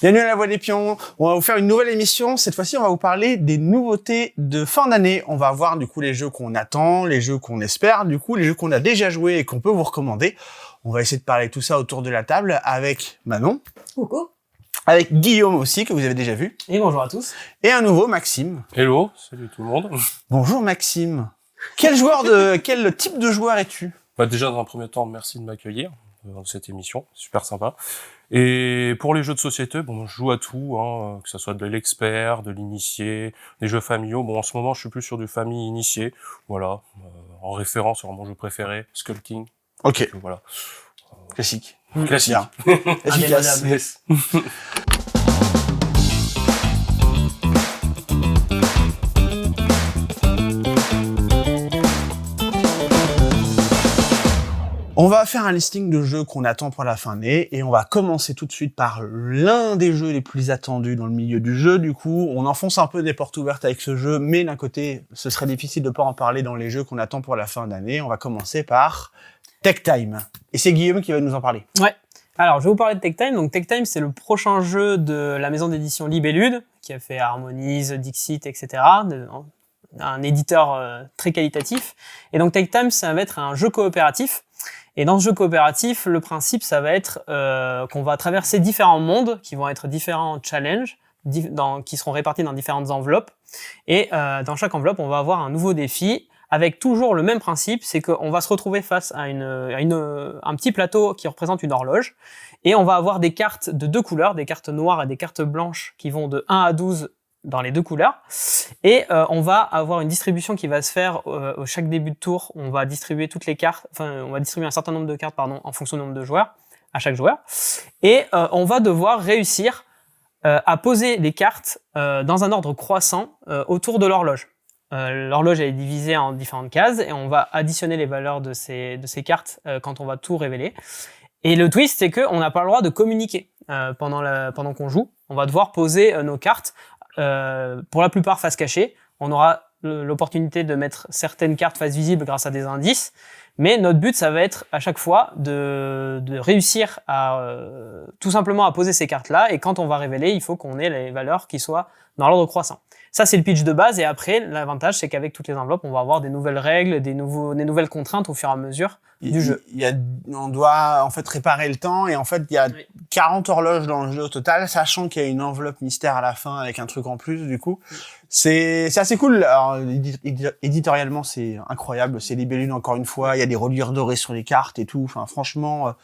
Bienvenue à la Voix des Pions. On va vous faire une nouvelle émission. Cette fois-ci, on va vous parler des nouveautés de fin d'année. On va voir du coup les jeux qu'on attend, les jeux qu'on espère, du coup les jeux qu'on a déjà joués et qu'on peut vous recommander. On va essayer de parler de tout ça autour de la table avec Manon. Coucou. Avec Guillaume aussi, que vous avez déjà vu. Et bonjour à tous. Et un nouveau, Maxime. Hello, salut tout le monde. Bonjour Maxime. Quel type de joueur es-tu ? Déjà, dans un premier temps, merci de m'accueillir dans cette émission, super sympa. Et pour les jeux de société, je joue à tout, que ça soit de l'expert, de l'initié, des jeux familiaux. En ce moment, je suis plus sur du famille initié, voilà, en référence sur mon jeu préféré, Skull King. Ok. Voilà. Classique. Classique. Efficace. Yes. On va faire un listing de jeux qu'on attend pour la fin d'année et on va commencer tout de suite par l'un des jeux les plus attendus dans le milieu du jeu. Du coup, on enfonce un peu des portes ouvertes avec ce jeu, mais d'un côté, ce serait difficile de pas en parler dans les jeux qu'on attend pour la fin d'année. On va commencer par Tech Time. Et c'est Guillaume qui va nous en parler. Ouais. Alors, je vais vous parler de Tech Time. Donc, Tech Time, c'est le prochain jeu de la maison d'édition Libellude, qui a fait Harmonise, Dixit, etc. Un éditeur très qualitatif. Et donc, Tech Time, ça va être un jeu coopératif. Et dans ce jeu coopératif, le principe, ça va être qu'on va traverser différents mondes, qui vont être différents challenges, qui seront répartis dans différentes enveloppes. Et dans chaque enveloppe, on va avoir un nouveau défi, avec toujours le même principe, c'est qu'on va se retrouver face à un petit plateau qui représente une horloge, et on va avoir des cartes de deux couleurs, des cartes noires et des cartes blanches, qui vont de 1 à 12 dans les deux couleurs, et on va avoir une distribution qui va se faire au chaque début de tour. On va distribuer toutes les cartes, on va distribuer un certain nombre de cartes, en fonction du nombre de joueurs, à chaque joueur, et on va devoir réussir à poser les cartes dans un ordre croissant autour de l'horloge. L'horloge est divisée en différentes cases, et on va additionner les valeurs de ces cartes quand on va tout révéler. Et le twist, c'est qu'on n'a pas le droit de communiquer pendant qu'on joue. On va devoir poser nos cartes, pour la plupart face cachée. On aura l'opportunité de mettre certaines cartes face visible grâce à des indices, mais notre but, ça va être à chaque fois de réussir à tout simplement à poser ces cartes-là, et quand on va révéler, il faut qu'on ait les valeurs qui soient dans l'ordre croissant. Ça, c'est le pitch de base, et après, l'avantage, c'est qu'avec toutes les enveloppes, on va avoir des nouvelles règles, des nouvelles contraintes au fur et à mesure du jeu. On doit en fait réparer le temps, et en fait, il y a 40 horloges dans le jeu au total, sachant qu'il y a une enveloppe mystère à la fin avec un truc en plus, du coup. C'est assez cool. Alors, éditorialement, c'est incroyable. C'est Libellude encore une fois. Il y a des reliures dorées sur les cartes et tout. Enfin, franchement,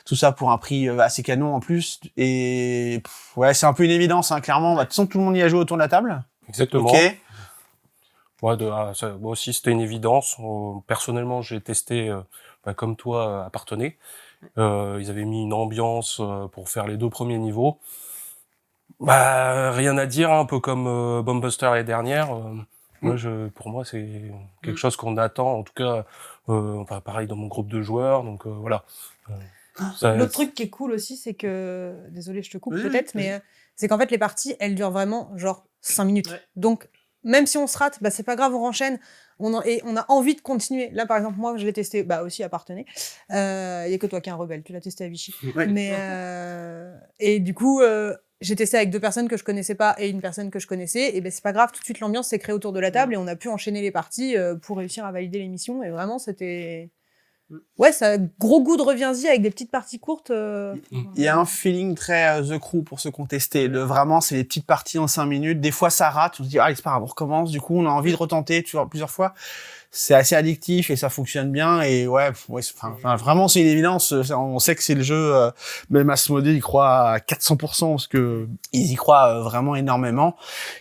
tout ça pour un prix assez canon en plus. Et ouais, c'est un peu une évidence, clairement. De toute façon, tout le monde y a joué autour de la table. Exactement. Ok. Ouais, moi aussi, c'était une évidence. Personnellement, j'ai testé, comme toi, à Parthenay. Ils avaient mis une ambiance pour faire les 2 premiers niveaux. Rien à dire, un peu comme Bombbuster l'année dernière. Pour moi, c'est quelque chose qu'on attend. En tout cas, pareil dans mon groupe de joueurs. Donc voilà. L'autre truc qui est cool aussi, c'est que, désolé, je te coupe peut-être, mais c'est qu'en fait, les parties, elles durent vraiment genre 5 minutes. Ouais. Donc, même si on se rate, c'est pas grave, on enchaîne. On a envie de continuer. Là, par exemple, moi, je l'ai testé aussi à Parthenay. Il y a que toi qui es un rebelle. Tu l'as testé à Vichy. Ouais. Mais, et du coup, j'ai testé avec 2 personnes que je connaissais pas et une personne que je connaissais. Et c'est pas grave, tout de suite, l'ambiance s'est créée autour de la table et on a pu enchaîner les parties pour réussir à valider l'émission. Et vraiment, c'était... Ouais, ça a gros goût de reviens-y avec des petites parties courtes. Il y a un feeling très The Crew pour se contester. Vraiment, c'est les petites parties en 5 minutes. Des fois, ça rate. On se dit, c'est pas grave, on recommence. Du coup, on a envie de retenter plusieurs fois. C'est assez addictif et ça fonctionne bien. Et vraiment, c'est une évidence. On sait que c'est le jeu. Même Asmodée, il croit à 400% parce que ils y croient vraiment énormément.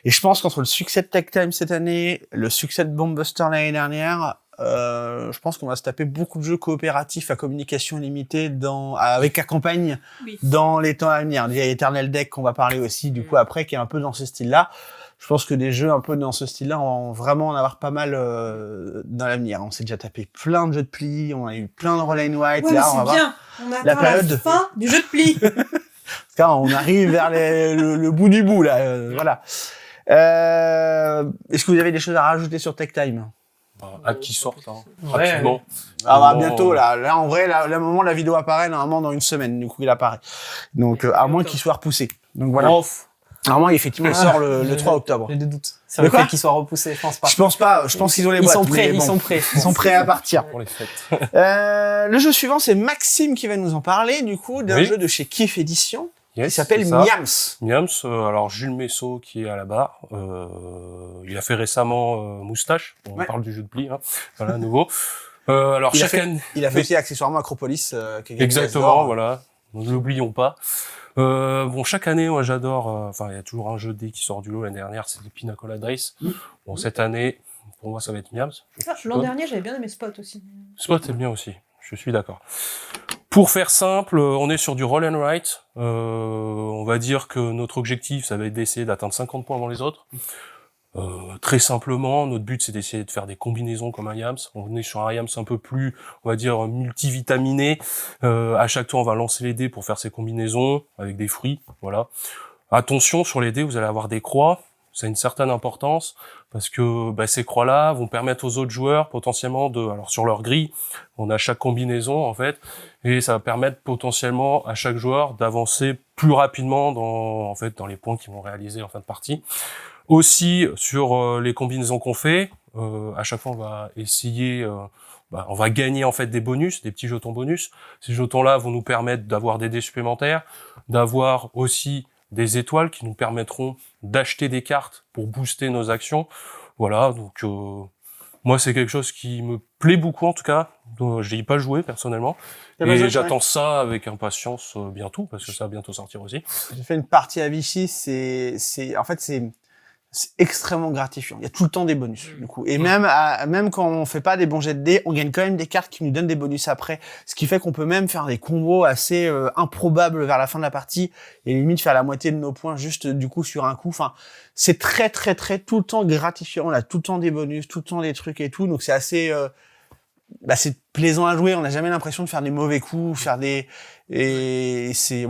Et je pense qu'entre le succès de Tech Time cette année, le succès de Bombbuster l'année dernière, je pense qu'on va se taper beaucoup de jeux coopératifs à communication limitée avec la campagne dans les temps à venir. Il y a Eternal Deck qu'on va parler aussi du coup après, qui est un peu dans ce style-là. Je pense que des jeux un peu dans ce style-là vont vraiment en avoir pas mal dans l'avenir. On s'est déjà tapé plein de jeux de pli, on a eu plein de Roll and White. Ouais, là, on a la fin du jeu de pli. Car on arrive vers le bout du bout là. Voilà. Est-ce que vous avez des choses à rajouter sur Tech Time? Hâte qu'ils sortent, rapidement. Bientôt, là. Là, en vrai, le moment où la vidéo apparaît, normalement, dans une semaine, du coup, il apparaît. Donc, à moins qu'il soit repoussé. Donc voilà. Normalement, effectivement, il sort le 3 octobre. J'ai des doutes. C'est le fait qu'il soit repoussé, je pense pas. Je pense qu'ils ont les boîtes. Ils sont prêts à partir. Pour les fêtes. Le jeu suivant, c'est Maxime qui va nous en parler, du coup, d'un jeu de chez Kif Édition. Qui s'appelle Miams. Miams, alors Jules Messot qui est à la barre, il a fait récemment Moustache, on parle du jeu de pli, hein, voilà, à nouveau. Alors il a fait aussi accessoirement Acropolis. Exactement, voilà, ne l'oublions pas. Bon, chaque année, moi j'adore, enfin il y a toujours un jeu de dés qui sort du lot, l'année dernière c'était Pina Colada Race. Bon, cette année, pour moi ça va être Miams. L'an dernier j'avais bien aimé Spot aussi. Spot c'est bien aussi, je suis d'accord. Pour faire simple, on est sur du roll and write. On va dire que notre objectif, ça va être d'essayer d'atteindre 50 points avant les autres. Très simplement, notre but, c'est d'essayer de faire des combinaisons comme un Yams. On est sur un Yams un peu plus, on va dire, multivitaminé. À chaque tour, on va lancer les dés pour faire ces combinaisons avec des fruits. Voilà. Attention, sur les dés, vous allez avoir des croix. Ça a une certaine importance parce que ces croix-là vont permettre aux autres joueurs potentiellement alors sur leur grille, on a chaque combinaison en fait, et ça va permettre potentiellement à chaque joueur d'avancer plus rapidement dans les points qu'ils vont réaliser en fin de partie. Aussi sur les combinaisons qu'on fait, à chaque fois on va essayer, on va gagner en fait des bonus, des petits jetons bonus. Ces jetons-là vont nous permettre d'avoir des dés supplémentaires, d'avoir aussi des étoiles qui nous permettront d'acheter des cartes pour booster nos actions. Voilà, donc moi c'est quelque chose qui me plaît beaucoup en tout cas. Je n'y ai pas joué personnellement et j'attends ça avec impatience bientôt parce que ça va bientôt sortir aussi. J'ai fait une partie à Vichy, c'est extrêmement gratifiant. Il y a tout le temps des bonus, du coup. Et même quand on fait pas des bons jets de dés, on gagne quand même des cartes qui nous donnent des bonus après. Ce qui fait qu'on peut même faire des combos assez improbables vers la fin de la partie et limite faire la moitié de nos points juste, du coup, sur un coup. Enfin, c'est très, très, très tout le temps gratifiant. On a tout le temps des bonus, tout le temps des trucs et tout. Donc c'est assez, c'est plaisant à jouer. On n'a jamais l'impression de faire des mauvais coups, et c'est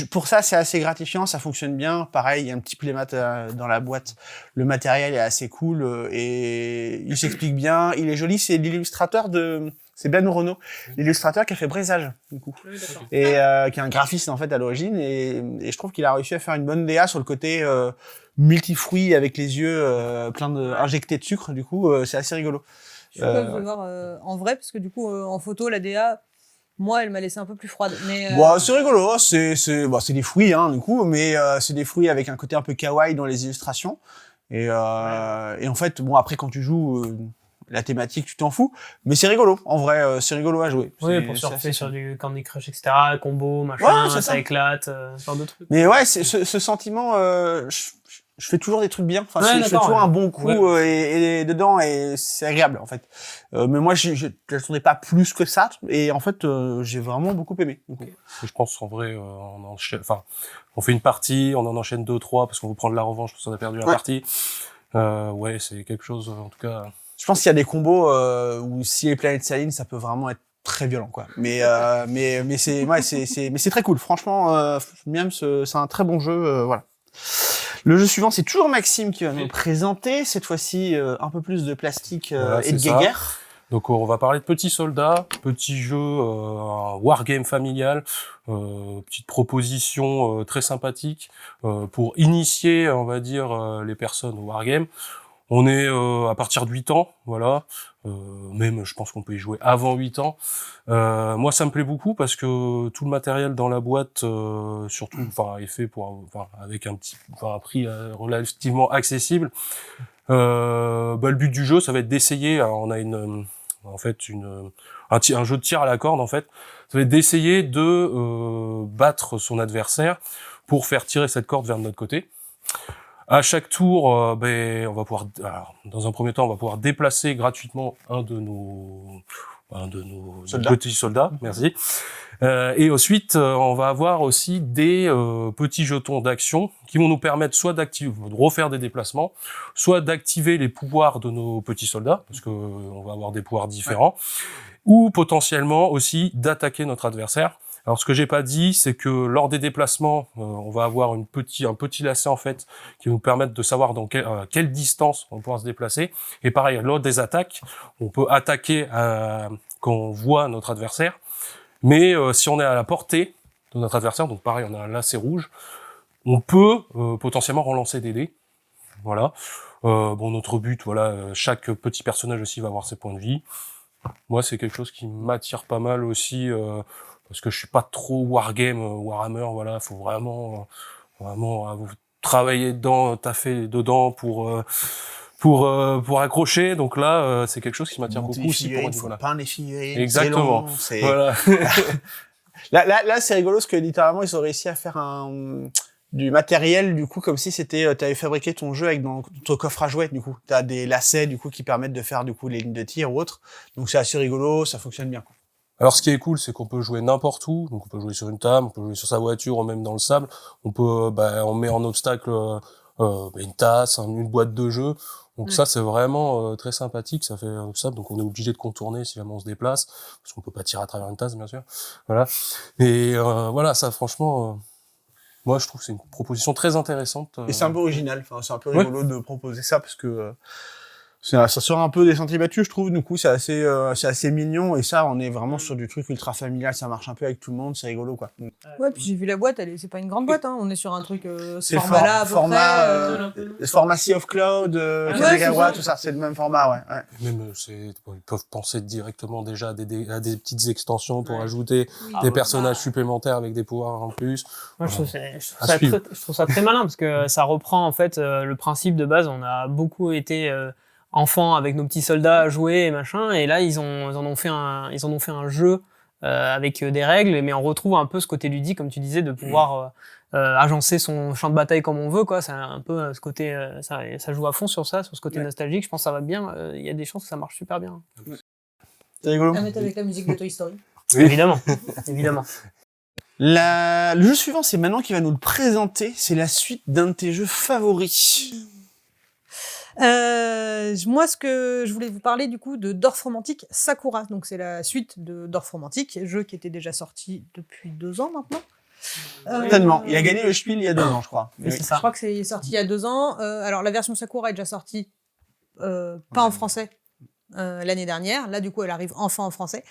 pour ça c'est assez gratifiant, ça fonctionne bien. Pareil, il y a un petit playmat dans la boîte. Le matériel est assez cool et il s'explique bien. Il est joli. C'est c'est Ben Renaud, l'illustrateur qui a fait Brézage, du coup, et qui est un graphiste en fait à l'origine. Et je trouve qu'il a réussi à faire une bonne DA sur le côté multifruits avec les yeux injectés de sucre. Du coup, c'est assez rigolo. Je suis curieuse de voir en vrai, parce que du coup, en photo, la DA, moi, elle m'a laissé un peu plus froide. Mais c'est rigolo, c'est des fruits, hein, du coup, mais c'est des fruits avec un côté un peu kawaii dans les illustrations. Et en fait, après, quand tu joues, la thématique, tu t'en fous. Mais c'est rigolo, en vrai, c'est rigolo à jouer. Oui, pour surfer sur du Candy Crush, etc., combo, machin, ça éclate, ce genre de trucs. Mais ouais, ce sentiment, je fais toujours des trucs bien. Enfin, je fais toujours un bon coup et dedans et c'est agréable en fait. Mais moi, je n'attendais pas plus que ça et en fait, j'ai vraiment beaucoup aimé. Okay. Je pense en vrai, on fait une partie, on en enchaîne 2-3 parce qu'on veut prendre la revanche parce qu'on a perdu la partie. C'est quelque chose en tout cas. Je pense qu'il y a des combos où si les planètes s'alignent, ça peut vraiment être très violent quoi. Mais c'est très cool. Franchement, Miams, c'est un très bon jeu. Voilà. Le jeu suivant, c'est toujours Maxime qui va nous présenter. Cette fois-ci, un peu plus de plastique et de guéguerre. Donc, on va parler de Petits Soldats, petit jeu, un wargame familial, petite proposition très sympathique pour initier, on va dire, les personnes au wargame. On est à partir de 8 ans, voilà. Même, je pense qu'on peut y jouer avant 8 ans. Moi, ça me plaît beaucoup parce que tout le matériel dans la boîte, surtout, est fait avec un prix relativement accessible. Le but du jeu, ça va être d'essayer. On a un jeu de tir à la corde en fait. Ça va être d'essayer de battre son adversaire pour faire tirer cette corde vers notre côté. À chaque tour, on va pouvoir, dans un premier temps, on va pouvoir déplacer gratuitement un de nos petits soldats. Merci. Et ensuite, on va avoir aussi des petits jetons d'action qui vont nous permettre soit de refaire des déplacements, soit d'activer les pouvoirs de nos petits soldats, parce que on va avoir des pouvoirs différents, ou potentiellement aussi d'attaquer notre adversaire. Alors, ce que j'ai pas dit, c'est que lors des déplacements, on va avoir un petit lacet, en fait, qui va nous permettre de savoir dans quelle distance on va pouvoir se déplacer. Et pareil, lors des attaques, on peut attaquer quand on voit notre adversaire. Mais si on est à la portée de notre adversaire, donc pareil, on a un lacet rouge, on peut potentiellement relancer des dés. Voilà. Notre but, chaque petit personnage aussi va avoir ses points de vie. Moi, c'est quelque chose qui m'attire pas mal aussi, parce que je suis pas trop wargame, Warhammer, faut vraiment travailler dedans, taffer dedans pour accrocher. Donc là, c'est quelque chose qui m'attire beaucoup aussi pour pas les figurines. Exactement. C'est voilà. là, c'est rigolo parce que littéralement, ils ont réussi à faire du matériel, du coup, comme si t'avais fabriqué ton jeu avec dans ton coffre à jouets, du coup. T'as des lacets, du coup, qui permettent de faire, du coup, les lignes de tir ou autre. Donc, c'est assez rigolo, ça fonctionne bien, quoi. Alors, ce qui est cool, c'est qu'on peut jouer n'importe où. Donc, on peut jouer sur une table, on peut jouer sur sa voiture, ou même dans le sable. On peut, on met en obstacle, une tasse, une boîte de jeu. Donc ça, c'est vraiment très sympathique. Ça fait ça, donc on est obligé de contourner si jamais on se déplace, parce qu'on peut pas tirer à travers une tasse, bien sûr. Voilà. Et ça, franchement, moi, je trouve que c'est une proposition très intéressante. Et c'est un peu original. Enfin, c'est un peu rigolo de proposer ça parce que ça sort un peu des sentiers battus, je trouve. Du coup, c'est assez mignon. Et ça, on est vraiment sur du truc ultra familial. Ça marche un peu avec tout le monde. C'est rigolo, quoi. Ouais, puis j'ai vu la boîte. C'est pas une grande boîte, hein. On est sur un truc, c'est format-là, format Sea of Cloud, Kamigawa, tout ça. C'est le même format, ouais. Même, ils peuvent penser directement déjà à des petites extensions pour ajouter des personnages supplémentaires avec des pouvoirs en plus. Moi, je trouve ça très malin parce que ça reprend, en fait, le principe de base. On a beaucoup été, enfants avec nos petits soldats à jouer et machin, et là ils en ont fait un jeu avec des règles, mais on retrouve un peu ce côté ludique, comme tu disais, de pouvoir agencer son champ de bataille comme on veut, quoi. C'est un peu ce côté, ça joue à fond sur ça, sur ce côté nostalgique. Je pense que ça va bien. Il y a des chances que ça marche super bien. C'est rigolo. À mettre avec la musique de Toy Story. Oui. Évidemment. Le jeu suivant, c'est Manon qui va nous le présenter. C'est la suite d'un de tes jeux favoris. Moi, ce que je voulais vous parler du coup de Dorfromantik Sakura. Donc c'est la suite de Dorfromantik, jeu qui était déjà sorti depuis 2 ans maintenant. Certainement. Il a gagné le Spiel il y a 2 ans, je crois. Oui, c'est ça. Je crois que c'est sorti il y a 2 ans. Alors la version Sakura est déjà sortie, pas en français l'année dernière. Là, du coup, elle arrive enfin en français.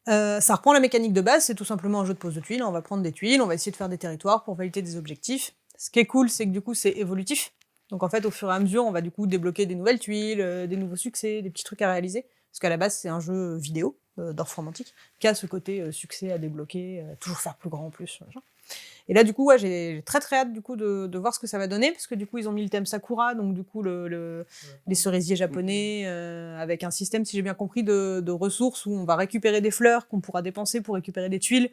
Ça reprend la mécanique de base. C'est tout simplement un jeu de pose de tuiles. On va prendre des tuiles, on va essayer de faire des territoires pour valider des objectifs. Ce qui est cool, c'est que du coup, c'est évolutif. Donc en fait, au fur et à mesure, on va du coup débloquer des nouvelles tuiles, des nouveaux succès, des petits trucs à réaliser. Parce qu'à la base, c'est un jeu vidéo, Dorfromantik, qui a ce côté succès à débloquer, toujours faire plus grand en plus. Machin. Et là, du coup, j'ai très très hâte du coup de voir ce que ça va donner, parce que du coup, ils ont mis le thème Sakura, donc du coup, les cerisiers japonais, avec un système, si j'ai bien compris, de ressources où on va récupérer des fleurs qu'on pourra dépenser pour récupérer des tuiles.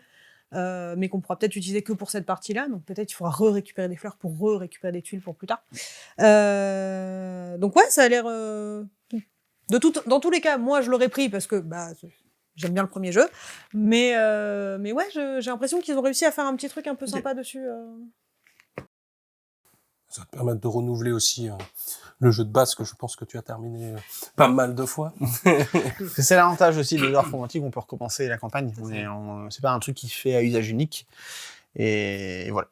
Mais qu'on pourra peut-être utiliser que pour cette partie-là. Donc peut-être il faudra récupérer des fleurs pour récupérer des tuiles pour plus tard. Donc ouais, ça a l'air... Dans tous les cas, moi je l'aurais pris parce que j'aime bien le premier jeu. Mais ouais, j'ai l'impression qu'ils ont réussi à faire un petit truc un peu sympa dessus. Ça va te permettre de renouveler aussi le jeu de base que je pense que tu as terminé pas mal de fois. C'est l'avantage aussi de Dorfromantik, on peut recommencer la campagne. C'est pas un truc qui se fait à usage unique. Et voilà.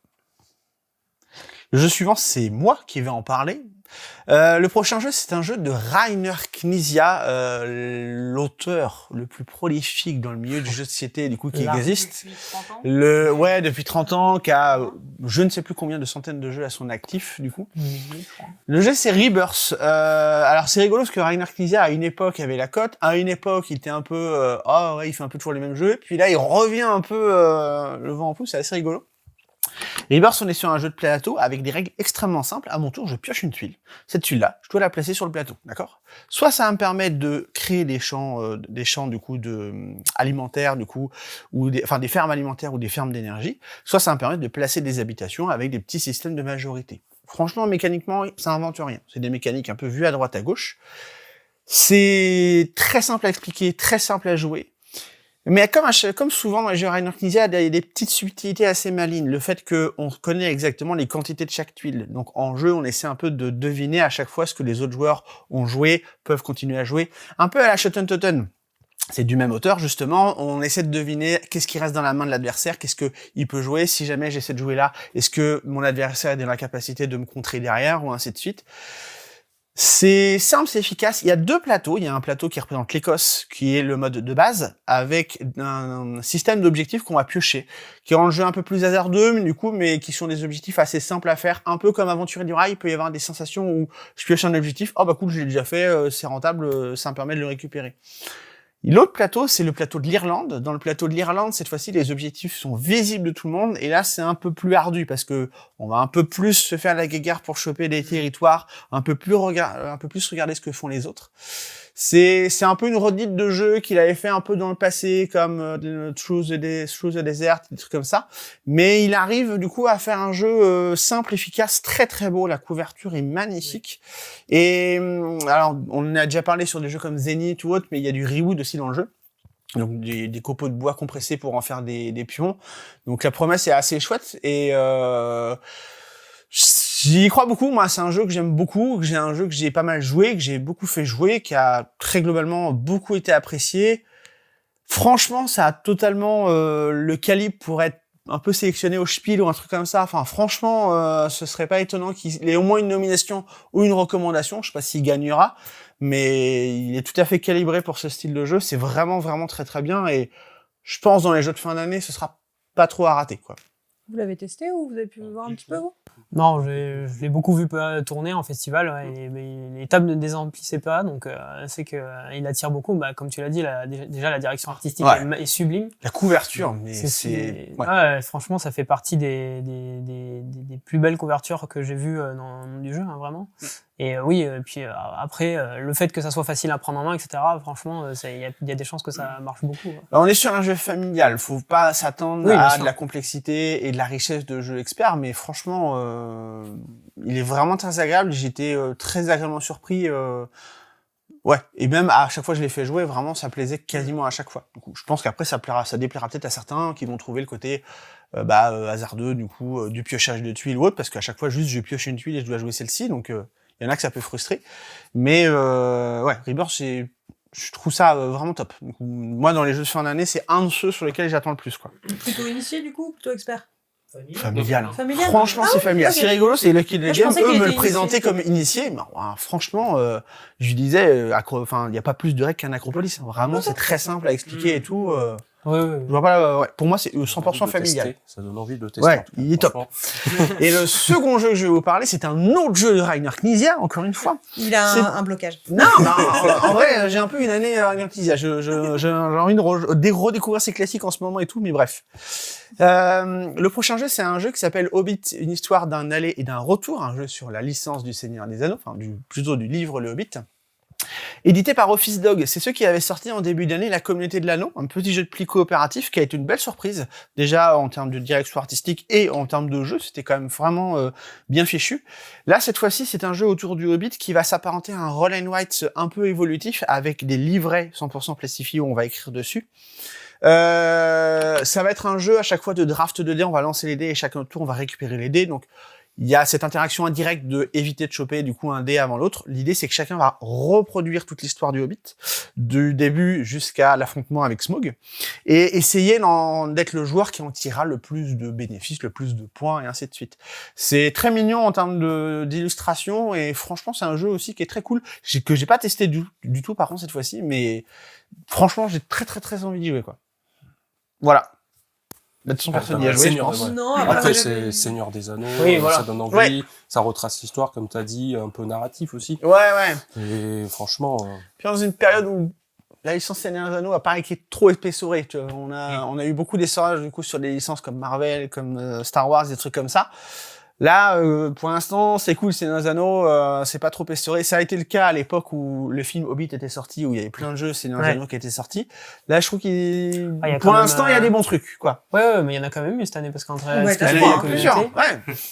Le jeu suivant, c'est moi qui vais en parler. Le prochain jeu, c'est un jeu de Rainer Knizia, l'auteur le plus prolifique dans le milieu du jeu de société, du coup, qui existe. Depuis 30 ans, qui a je ne sais plus combien de centaines de jeux à son actif, du coup. Le jeu, c'est Rebirth. Alors, c'est rigolo parce que Rainer Knizia, à une époque, avait la cote. À une époque, il était un peu, il fait un peu toujours les mêmes jeux. Puis là, il revient un peu, le vent en poupe. C'est assez rigolo. Rebirth, on est sur un jeu de plateau avec des règles extrêmement simples. À mon tour, je pioche une tuile. Cette tuile-là, je dois la placer sur le plateau, d'accord ? Soit ça va me permettre de créer des champs du coup alimentaires, du coup, ou des fermes alimentaires ou des fermes d'énergie. Soit ça va me permettre de placer des habitations avec des petits systèmes de majorité. Franchement, mécaniquement, ça invente rien. C'est des mécaniques un peu vues à droite à gauche. C'est très simple à expliquer, très simple à jouer. Mais comme souvent dans les jeux Rainer Knizia, il y a des petites subtilités assez malignes. Le fait qu'on connaît exactement les quantités de chaque tuile. Donc en jeu, on essaie un peu de deviner à chaque fois ce que les autres joueurs ont joué, peuvent continuer à jouer. Un peu à la Shoten Totten. C'est du même auteur, justement. On essaie de deviner qu'est-ce qui reste dans la main de l'adversaire, qu'est-ce que il peut jouer. Si jamais j'essaie de jouer là, est-ce que mon adversaire est dans la capacité de me contrer derrière, ou ainsi de suite. C'est simple, c'est efficace. Il y a 2 plateaux. Il y a un plateau qui représente l'Écosse, qui est le mode de base, avec un système d'objectifs qu'on va piocher, qui rend le jeu un peu plus hasardeux, mais qui sont des objectifs assez simples à faire, un peu comme Aventurier du Rail. Il peut y avoir des sensations où je pioche un objectif, oh bah cool, je l'ai déjà fait, c'est rentable, ça me permet de le récupérer. L'autre plateau, c'est le plateau de l'Irlande. Dans le plateau de l'Irlande, cette fois-ci, les objectifs sont visibles de tout le monde. Et là, c'est un peu plus ardu parce que on va un peu plus se faire la guéguerre pour choper des territoires, un peu plus regarder ce que font les autres. C'est un peu une redite de jeu qu'il avait fait un peu dans le passé, comme Through the Desert, des trucs comme ça. Mais il arrive du coup à faire un jeu simple, efficace, très très beau. La couverture est magnifique. Oui. Et alors, on en a déjà parlé sur des jeux comme Zenith ou autre, mais il y a du rewood aussi dans le jeu. Donc des copeaux de bois compressés pour en faire des pions. Donc la promesse est assez chouette et j'y crois beaucoup. Moi, c'est un jeu que j'aime beaucoup, que j'ai pas mal joué, que j'ai beaucoup fait jouer, qui a très globalement beaucoup été apprécié. Franchement, ça a totalement le calibre pour être un peu sélectionné au Spiel ou un truc comme ça. Enfin, franchement, ce serait pas étonnant qu'il ait au moins une nomination ou une recommandation. Je sais pas s'il gagnera, mais il est tout à fait calibré pour ce style de jeu. C'est vraiment, vraiment très, très bien. Et je pense dans les jeux de fin d'année, ce sera pas trop à rater, quoi. Vous l'avez testé ou vous avez pu voir un petit peu, vous ? Non, je l'ai beaucoup vu tourner en festival, ouais, les tables ne désemplissaient pas, donc c'est que il attire beaucoup. Bah, comme tu l'as dit, déjà la direction artistique est sublime. La couverture, mais c'est... Ouais, franchement, ça fait partie des plus belles couvertures que j'ai vues dans du jeu, hein, vraiment. Et oui, puis après, le fait que ça soit facile à prendre en main, etc., franchement, il y a des chances que ça marche beaucoup. Ouais. On est sur un jeu familial, faut pas s'attendre à de la complexité et de la richesse de jeux experts, mais franchement, il est vraiment très agréable. J'étais très agréablement surpris. Ouais, et même à chaque fois que je l'ai fait jouer, vraiment, ça plaisait quasiment à chaque fois. Du coup, je pense qu'après, ça déplaira peut-être à certains qui vont trouver le côté hasardeux, du coup, du piochage de tuiles ou autre, parce qu'à chaque fois, juste, je pioche une tuile et je dois jouer celle-ci, donc il y en a que ça peut frustrer. Mais ouais, Rebirth, je trouve ça vraiment top. Donc, moi, dans les jeux de fin d'année, c'est un de ceux sur lesquels j'attends le plus, quoi. Plutôt initié, du coup, plutôt expert? Familial. Franchement, c'est familial. Okay. C'est rigolo, c'est Lucky Legend, eux me le présentaient comme initié. Mais, franchement, je lui disais, il n'y a pas plus de règles qu'un Acropolis. Vraiment, c'est très simple à expliquer et tout. Ouais. Je vois pas, pour moi, c'est 100% familial. Ça donne envie de le tester. Ouais, il est top. Et le second jeu que je vais vous parler, c'est un autre jeu de Rainer Knizia, encore une fois. Il a un blocage. Non, en vrai, j'ai un peu une année Rainer Knizia. J'ai envie de redécouvrir ses classiques en ce moment et tout, mais bref. Le prochain jeu, c'est un jeu qui s'appelle Hobbit, une histoire d'un aller et d'un retour, un jeu sur la licence du Seigneur des Anneaux, enfin, plutôt du livre Le Hobbit. Édité par Office Dog, c'est ceux qui avaient sorti en début d'année La Communauté de l'Anneau, un petit jeu de pli coopératif qui a été une belle surprise, déjà en termes de direction artistique et en termes de jeu, c'était quand même vraiment bien fichu. Là, cette fois-ci, c'est un jeu autour du Hobbit qui va s'apparenter à un roll and write un peu évolutif avec des livrets 100% plastifiés où on va écrire dessus. Ça va être un jeu à chaque fois de draft de dés, on va lancer les dés et chaque tour on va récupérer les dés, donc il y a cette interaction indirecte de éviter de choper du coup un dé avant l'autre. L'idée c'est que chacun va reproduire toute l'histoire du Hobbit, du début jusqu'à l'affrontement avec Smaug, et essayer d'être le joueur qui en tirera le plus de bénéfices, le plus de points et ainsi de suite. C'est très mignon en termes d'illustration et franchement c'est un jeu aussi qui est très cool, que j'ai pas testé du tout par contre cette fois-ci, mais franchement j'ai très très très envie d'y jouer quoi. Voilà. Là-dessus, personne n'y a joué, je pense. Ouais. Non, après, c'est Seigneur des Anneaux, ça donne envie, ça retrace l'histoire, comme t'as dit, un peu narratif aussi. Ouais. Et franchement... Puis dans une période où la licence Seigneur des Anneaux a pas été trop épaissorée, tu vois. On a eu beaucoup d'essorage, du coup, sur des licences comme Marvel, comme Star Wars, des trucs comme ça. Là, pour l'instant, c'est cool, Seigneur des Anneaux, c'est pas trop essoré. Ça a été le cas à l'époque où le film Hobbit était sorti, où il y avait plein de jeux Seigneur des Anneaux qui étaient sortis. Là, je trouve pour l'instant, il y a des bons trucs, quoi. Ouais, mais il y en a quand même eu cette année, parce qu'entre il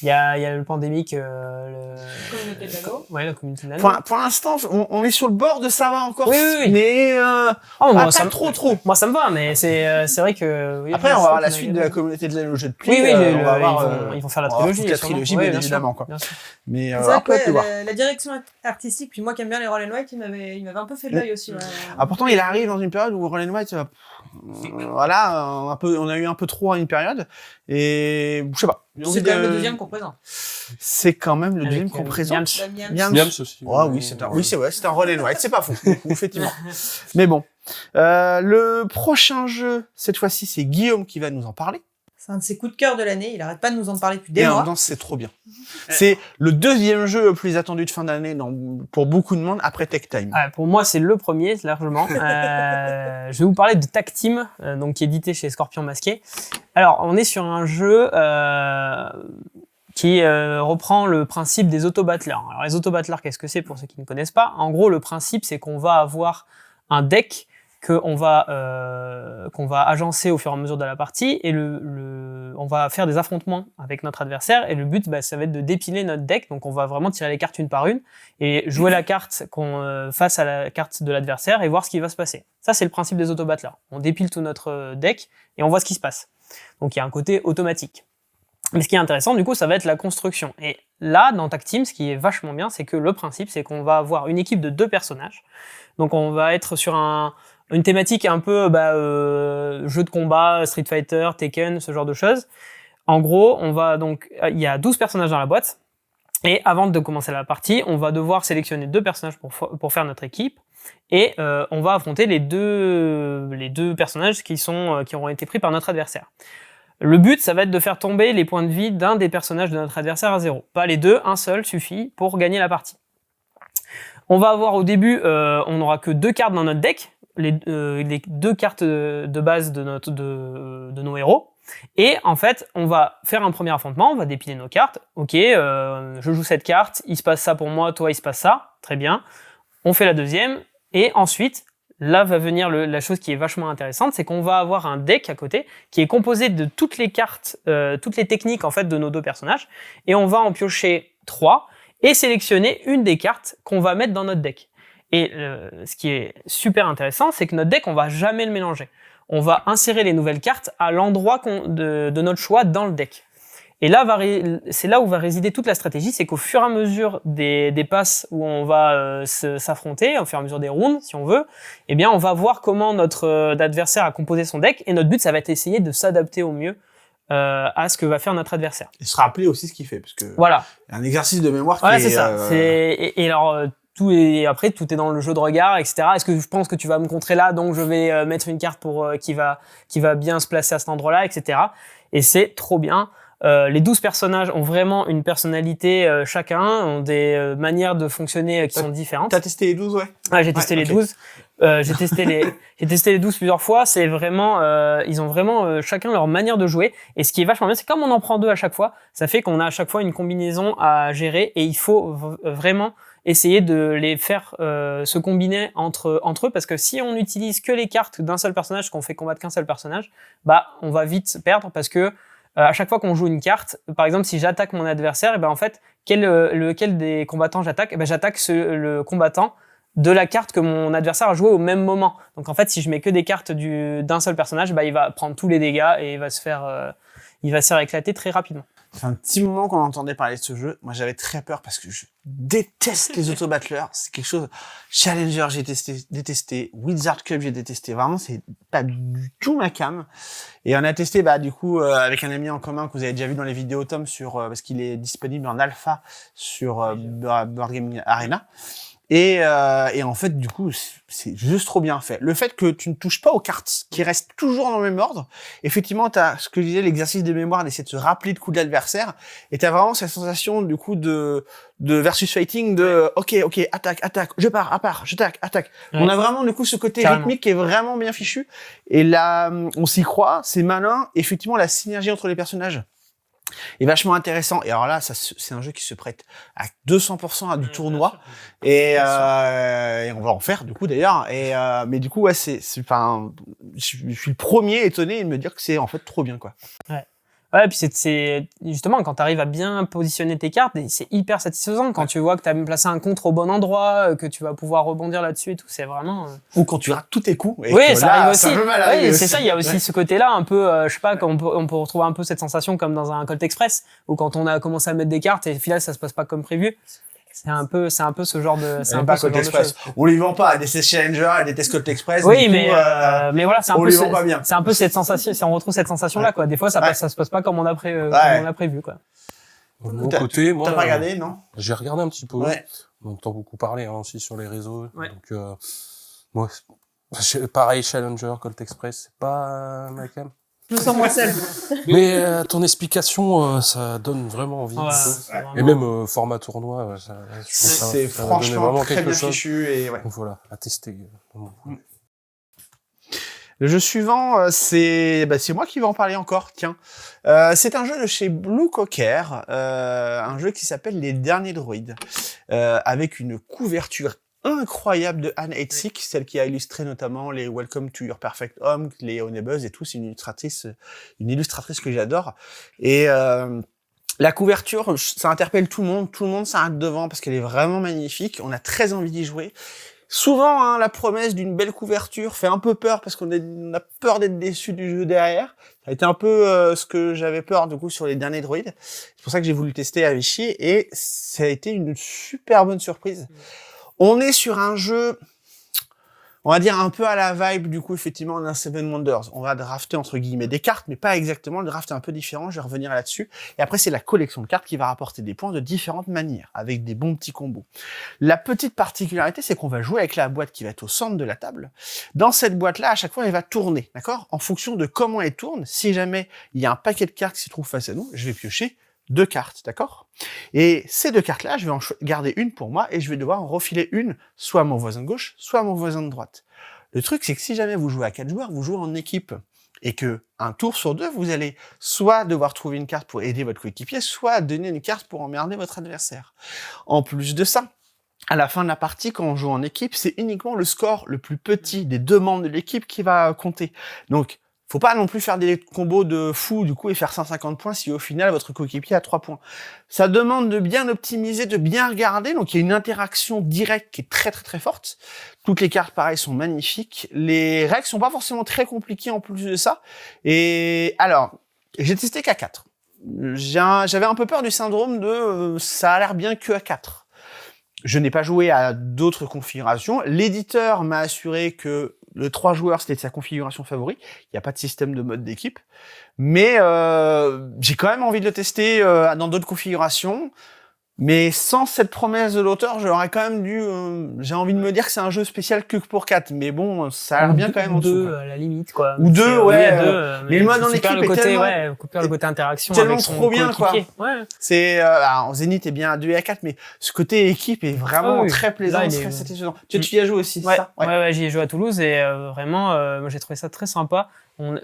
y a le pandémique, Communauté de l'Anneau. Ouais, la Communauté de l'Anneau. Pour l'instant, on est sur le bord de ça va encore. Oui. Mais, pas trop. Moi, ça me va, mais c'est vrai que... Oui, après, on va avoir la suite de la Communauté de l'Anneau, jeu de pli. On va avoir, ils vont faire la trilogie. Bien évidemment, quoi. Mais, c'est vrai que la direction artistique, puis moi qui aime bien les roll and write, il m'avait un peu fait de l'œil aussi. Pourtant, il arrive dans une période où roll and write, on a eu un peu trop à une période, et je sais pas. C'est quand même le deuxième qu'on présente. c'est quand même le Avec, deuxième qu'on présente. Miams. Miams aussi. Oui, c'est un Roll and Ride, c'est pas fou, effectivement. Mais bon. Le prochain jeu, cette fois-ci, c'est Guillaume qui va nous en parler. C'est un de ses coups de cœur de l'année. Il arrête pas de nous en parler depuis Et des en mois. même temps, c'est trop bien. C'est le deuxième jeu le plus attendu de fin d'année pour beaucoup de monde après Tech Time. Ah, pour moi, c'est le premier, largement. Je vais vous parler de Tag Team, donc qui est édité chez Scorpion Masqué. Alors, on est sur un jeu qui reprend le principe des auto-battlers. Alors, les auto-battlers, qu'est-ce que c'est pour ceux qui ne connaissent pas? En gros, le principe, c'est qu'on va avoir un deck qu'on va agencer au fur et à mesure de la partie et on va faire des affrontements avec notre adversaire et le but ça va être de dépiler notre deck, donc on va vraiment tirer les cartes une par une et jouer la carte face à la carte de l'adversaire et voir ce qui va se passer. Ça c'est le principe des auto-battlers. On dépile tout notre deck et on voit ce qui se passe. Donc il y a un côté automatique. Mais ce qui est intéressant, du coup, ça va être la construction. Et là, dans Tag Team, ce qui est vachement bien, c'est que le principe, c'est qu'on va avoir une équipe de 2 personnages. Donc on va être sur une thématique un peu jeu de combat, Street Fighter, Tekken, ce genre de choses. En gros, il y a 12 personnages dans la boîte. Et avant de commencer la partie, on va devoir sélectionner 2 personnages pour faire notre équipe. Et on va affronter les deux personnages qui auront été pris par notre adversaire. Le but, ça va être de faire tomber les points de vie d'un des personnages de notre adversaire à 0. Pas les deux, un seul suffit pour gagner la partie. On va avoir au début, on n'aura que 2 cartes dans notre deck, les 2 cartes de base de nos héros. Et en fait, on va faire un premier affrontement, on va dépiler nos cartes. Ok, je joue cette carte, il se passe ça pour moi, toi il se passe ça, très bien. On fait la deuxième, et ensuite, là va venir la chose qui est vachement intéressante, c'est qu'on va avoir un deck à côté qui est composé de toutes les cartes, toutes les techniques en fait de nos 2 personnages, et on va en piocher 3 et sélectionner une des cartes qu'on va mettre dans notre deck. Et ce qui est super intéressant, c'est que notre deck, on va jamais le mélanger. On va insérer les nouvelles cartes à l'endroit de notre choix dans le deck. Et là, c'est là où va résider toute la stratégie, c'est qu'au fur et à mesure des passes où on va s'affronter, au fur et à mesure des rounds, si on veut, eh bien, on va voir comment notre adversaire a composé son deck, et notre but, ça va être d'essayer de s'adapter au mieux à ce que va faire notre adversaire. Et se rappeler aussi ce qu'il fait, parce que voilà. Un exercice de mémoire qui voilà, c'est ça. Et alors, après, tout est dans le jeu de regard, etc. Est-ce que je pense que tu vas me contrer là, donc je vais mettre une carte qui va bien se placer à cet endroit-là, etc. Et c'est trop bien. Les 12 personnages ont vraiment une personnalité chacun, ont des manières de fonctionner qui sont différentes. T'as testé les 12, ouais? Ouais, j'ai testé les 12. J'ai testé les 12 plusieurs fois. C'est vraiment, ils ont vraiment chacun leur manière de jouer. Et ce qui est vachement bien, c'est comme on en prend 2 à chaque fois, ça fait qu'on a à chaque fois une combinaison à gérer et il faut vraiment essayer de les faire se combiner entre eux, parce que si on n'utilise que les cartes d'un seul personnage, qu'on fait combattre qu'un seul personnage, on va vite perdre parce que à chaque fois qu'on joue une carte, par exemple, si j'attaque mon adversaire, en fait, lequel des combattants j'attaque? J'attaque le combattant de la carte que mon adversaire a joué au même moment. Donc en fait, si je mets que des cartes d'un seul personnage, il va prendre tous les dégâts et il va se faire éclater très rapidement. C'est un petit moment qu'on entendait parler de ce jeu. Moi, j'avais très peur parce que je déteste les auto-battlers. C'est quelque chose. Challenger, j'ai détesté. Wizard Cup, j'ai détesté. Vraiment, c'est pas du tout ma came. Et on a testé, du coup, avec un ami en commun que vous avez déjà vu dans les vidéos, Tom, parce qu'il est disponible en alpha sur Board Game Arena. Et en fait, du coup, c'est juste trop bien fait. Le fait que tu ne touches pas aux cartes, qui restent toujours dans le même ordre, effectivement, t'as ce que je disais, l'exercice de mémoire, d'essayer de se rappeler de coups de l'adversaire, et t'as vraiment cette sensation, du coup, de versus fighting, ok, attaque, je pars, j'attaque, attaque. Ouais. On a vraiment, du coup, ce côté rythmique qui est vraiment bien fichu. Et là, on s'y croit, c'est malin. Effectivement, la synergie entre les personnages est vachement intéressant. Et alors là, c'est un jeu qui se prête à 200% à du tournoi. Et on va en faire, du coup, d'ailleurs. Mais du coup, ouais, je suis le premier étonné de me dire que c'est en fait trop bien, quoi. Ouais. Ouais, puis c'est justement quand tu arrives à bien positionner tes cartes, c'est hyper satisfaisant quand tu vois que tu as placé un contre au bon endroit, que tu vas pouvoir rebondir là-dessus et tout, c'est vraiment ou quand tu rates tous tes coups. Et oui, ça arrive aussi. Oui, c'est ça, il y a aussi ce côté-là un peu je sais pas, on peut retrouver un peu cette sensation comme dans un Colt Express où quand on a commencé à mettre des cartes et au final ça se passe pas comme prévu. C'est un peu ce genre de Colt Express. On les vend pas à des Challenger, à des Colt Express. Oui, mais voilà, c'est un peu c'est un peu cette sensation, si on retrouve cette sensation là quoi. Des fois ça se passe pas comme on a prévu quoi. De mon côté, moi... T'as pas regardé, non? J'ai regardé un petit peu. Ouais. On entend beaucoup parler aussi sur les réseaux. Ouais. Donc, moi, pareil, Challenger, Colt Express, c'est pas ma cam. Je me sens moi seule. Mais ton explication, ça donne vraiment envie. Et même format tournoi, C'est ça va donner franchement vraiment très quelque bien chose. fichu et ouais. Donc voilà, à tester. Le jeu suivant, c'est moi qui vais en parler encore, tiens. C'est un jeu de chez Blue Cocker, un jeu qui s'appelle Les Derniers Droïdes, avec une couverture incroyable de Anne Hetzig, celle qui a illustré notamment les Welcome to Your Perfect Home, les Honey-Buzz et tout. C'est une illustratrice que j'adore. Et la couverture, ça interpelle tout le monde s'arrête devant parce qu'elle est vraiment magnifique. On a très envie d'y jouer. Souvent, hein, la promesse d'une belle couverture fait un peu peur parce qu'on a peur d'être déçu du jeu derrière. Ça a été un peu ce que j'avais peur du coup sur les derniers droïdes. C'est pour ça que j'ai voulu tester à Vichy et ça a été une super bonne surprise. On est sur un jeu, on va dire un peu à la vibe du coup effectivement d'un Seven Wonders. On va drafter entre guillemets des cartes, mais pas exactement. Le draft est un peu différent. Je vais revenir là-dessus. Et après, c'est la collection de cartes qui va rapporter des points de différentes manières, avec des bons petits combos. La petite particularité, c'est qu'on va jouer avec la boîte qui va être au centre de la table. Dans cette boîte-là, à chaque fois, elle va tourner, d'accord? En fonction de comment elle tourne, si jamais il y a un paquet de cartes qui se trouve face à nous, je vais piocher 2 cartes, d'accord? Et ces 2 cartes-là, je vais en garder une pour moi et je vais devoir en refiler une, soit à mon voisin de gauche, soit à mon voisin de droite. Le truc, c'est que si jamais vous jouez à 4 joueurs, vous jouez en équipe. Et que un tour sur 2, vous allez soit devoir trouver une carte pour aider votre coéquipier, soit donner une carte pour emmerder votre adversaire. En plus de ça, à la fin de la partie, quand on joue en équipe, c'est uniquement le score le plus petit des 2 membres de l'équipe qui va compter. Donc, faut pas non plus faire des combos de fou, du coup, et faire 150 points si au final, votre coéquipier a 3 points. Ça demande de bien optimiser, de bien regarder, donc il y a une interaction directe qui est très très très forte. Toutes les cartes, pareil, sont magnifiques. Les règles sont pas forcément très compliquées en plus de ça. Et alors, j'ai testé qu'à 4. J'avais un peu peur du syndrome de ça a l'air bien que à 4. Je n'ai pas joué à d'autres configurations. L'éditeur m'a assuré que le 3 joueurs, c'était sa configuration favorite. Il n'y a pas de système de mode d'équipe. Mais j'ai quand même envie de le tester dans d'autres configurations. Mais sans cette promesse de l'auteur, j'aurais quand même dû... j'ai envie de me dire que c'est un jeu spécial que pour 4. Mais bon, ça a l'air bien quand même en dessous. 2 à la limite, quoi. Ou 2, ouais. Mais le mode en équipe le côté, est tellement... ouais, le côté interaction tellement avec son trop bien, quoi. Ouais. C'est... alors, Zénith est bien à 2 et à 4, mais ce côté équipe est vraiment très plaisant, là, très satisfaisant. Tu y as joué aussi, ouais. ça? Ouais, j'y ai joué à Toulouse et vraiment, moi j'ai trouvé ça très sympa.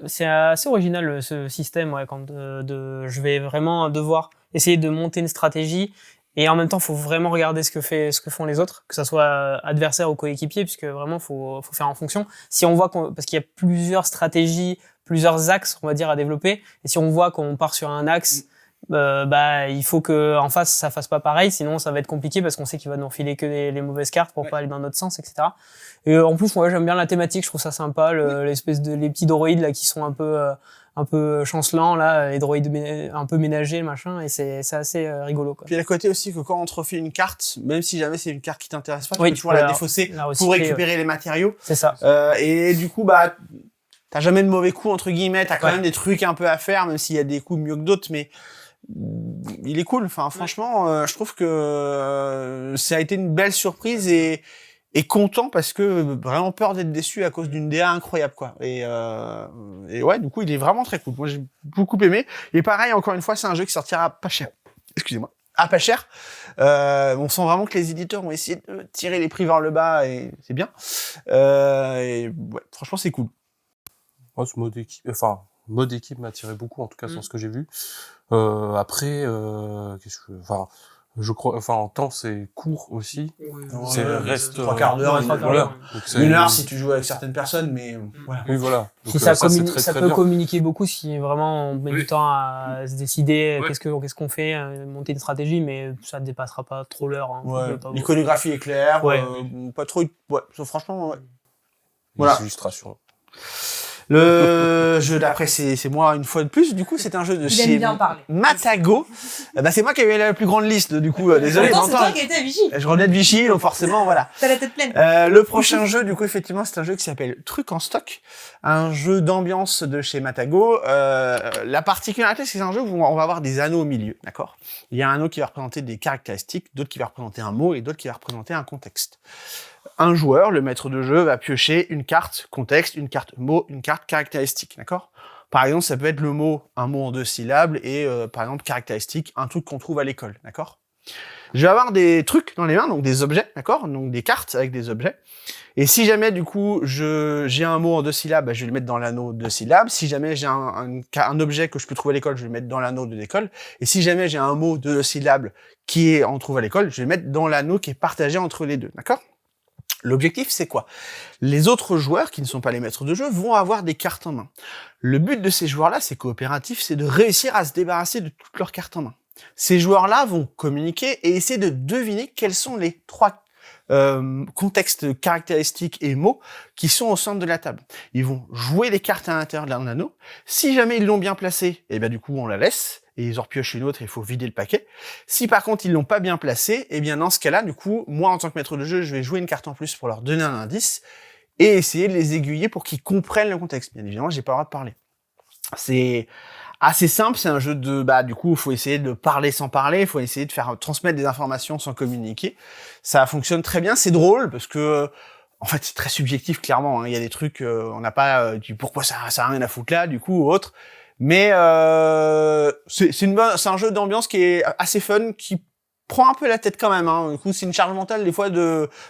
C'est assez original ce système, ouais, quand je vais vraiment devoir essayer de monter une stratégie. Et en même temps, faut vraiment regarder ce que font les autres, que ça soit adversaire ou coéquipier, puisque vraiment faut faire en fonction. Si on voit parce qu'il y a plusieurs stratégies, plusieurs axes, on va dire, à développer. Et si on voit qu'on part sur un axe, il faut que en face ça fasse pas pareil, sinon ça va être compliqué parce qu'on sait qu'il va nous refiler que les mauvaises cartes pour pas aller dans notre sens, etc. Et en plus, moi j'aime bien la thématique, je trouve ça sympa, l'espèce de les petits droïdes là qui sont un peu chancelants là, les droïdes un peu ménagers machin, et c'est assez rigolo, quoi. Puis il y a le côté aussi que quand on te refile une carte, même si jamais c'est une carte qui t'intéresse pas, tu peux toujours la défausser pour récupérer les matériaux. C'est ça. Et du coup, t'as jamais de mauvais coups entre guillemets, t'as quand même des trucs un peu à faire, même s'il y a des coups mieux que d'autres, mais il est cool. Enfin, franchement, je trouve que ça a été une belle surprise et content parce que vraiment peur d'être déçu à cause d'une DA incroyable, quoi. Et ouais, du coup, il est vraiment très cool. Moi, j'ai beaucoup aimé. Et pareil, encore une fois, c'est un jeu qui sortira pas cher. Excusez-moi. Ah, pas cher. On sent vraiment que les éditeurs ont essayé de tirer les prix vers le bas et c'est bien. Et ouais, franchement, c'est cool. Moi, ce mode équipe m'a attiré beaucoup, en tout cas sur ce que j'ai vu. Après, je crois, en temps, c'est court aussi. C'est reste 3 quarts d'heure, voilà. Donc, 1 heure si tu joues avec certaines personnes, mais voilà. Oui, voilà. Donc, si ça très peut bien. communiquer beaucoup si vraiment on met du temps à se décider qu'est-ce qu'on fait, monter une stratégie, mais ça ne dépassera pas trop l'heure. Hein. Ouais. L'iconographie est claire, pas trop. Ouais, franchement, ouais. Voilà. Les illustrations. Le jeu d'après, c'est moi une fois de plus. Du coup, c'est un jeu de chez Matago. C'est moi qui avais la plus grande liste. Du coup, désolé. Attends, c'est toi qui étais à Vichy. Je revenais de Vichy, donc forcément, voilà. T'as la tête pleine. Le prochain jeu, du coup, effectivement, c'est un jeu qui s'appelle Truc en stock. Un jeu d'ambiance de chez Matago. La particularité, c'est un jeu où on va avoir des anneaux au milieu, d'accord? Il y a un anneau qui va représenter des caractéristiques, d'autres qui va représenter un mot et d'autres qui va représenter un contexte. Un joueur, le maître de jeu, va piocher une carte contexte, une carte mot, une carte caractéristique, d'accord? Par exemple, ça peut être le mot, un mot en 2 syllabes et, par exemple, caractéristique, un truc qu'on trouve à l'école, d'accord? Je vais avoir des trucs dans les mains, donc des objets, d'accord? Donc des cartes avec des objets. Et si jamais, du coup, j'ai un mot en 2 syllabes, je vais le mettre dans l'anneau 2 syllabes. Si jamais j'ai un objet que je peux trouver à l'école, je vais le mettre dans l'anneau de l'école. Et si jamais j'ai un mot de 2 syllabes on trouve à l'école, je vais le mettre dans l'anneau qui est partagé entre les deux, d'accord? L'objectif, c'est quoi? Les autres joueurs, qui ne sont pas les maîtres de jeu, vont avoir des cartes en main. Le but de ces joueurs-là, c'est coopératif, c'est de réussir à se débarrasser de toutes leurs cartes en main. Ces joueurs-là vont communiquer et essayer de deviner quels sont les 3 contextes, caractéristiques et mots qui sont au centre de la table. Ils vont jouer les cartes à l'intérieur d'un anneau. Si jamais ils l'ont bien placé, et du coup on la laisse et ils en repiochent une autre et il faut vider le paquet. Si par contre ils l'ont pas bien placé, dans ce cas-là, du coup, moi en tant que maître de jeu, je vais jouer une carte en plus pour leur donner un indice et essayer de les aiguiller pour qu'ils comprennent le contexte. Bien évidemment, j'ai pas le droit de parler. C'est assez simple, c'est un jeu de, du coup, il faut essayer de parler sans parler, il faut essayer de faire transmettre des informations sans communiquer. Ça fonctionne très bien, c'est drôle, parce que, en fait, c'est très subjectif, clairement, hein. Il y a des trucs, on n'a pas, pourquoi ça a rien à foutre là, du coup, ou autre. Mais, c'est un jeu d'ambiance qui est assez fun, qui prend un peu la tête quand même, hein. Du coup, c'est une charge mentale, des fois,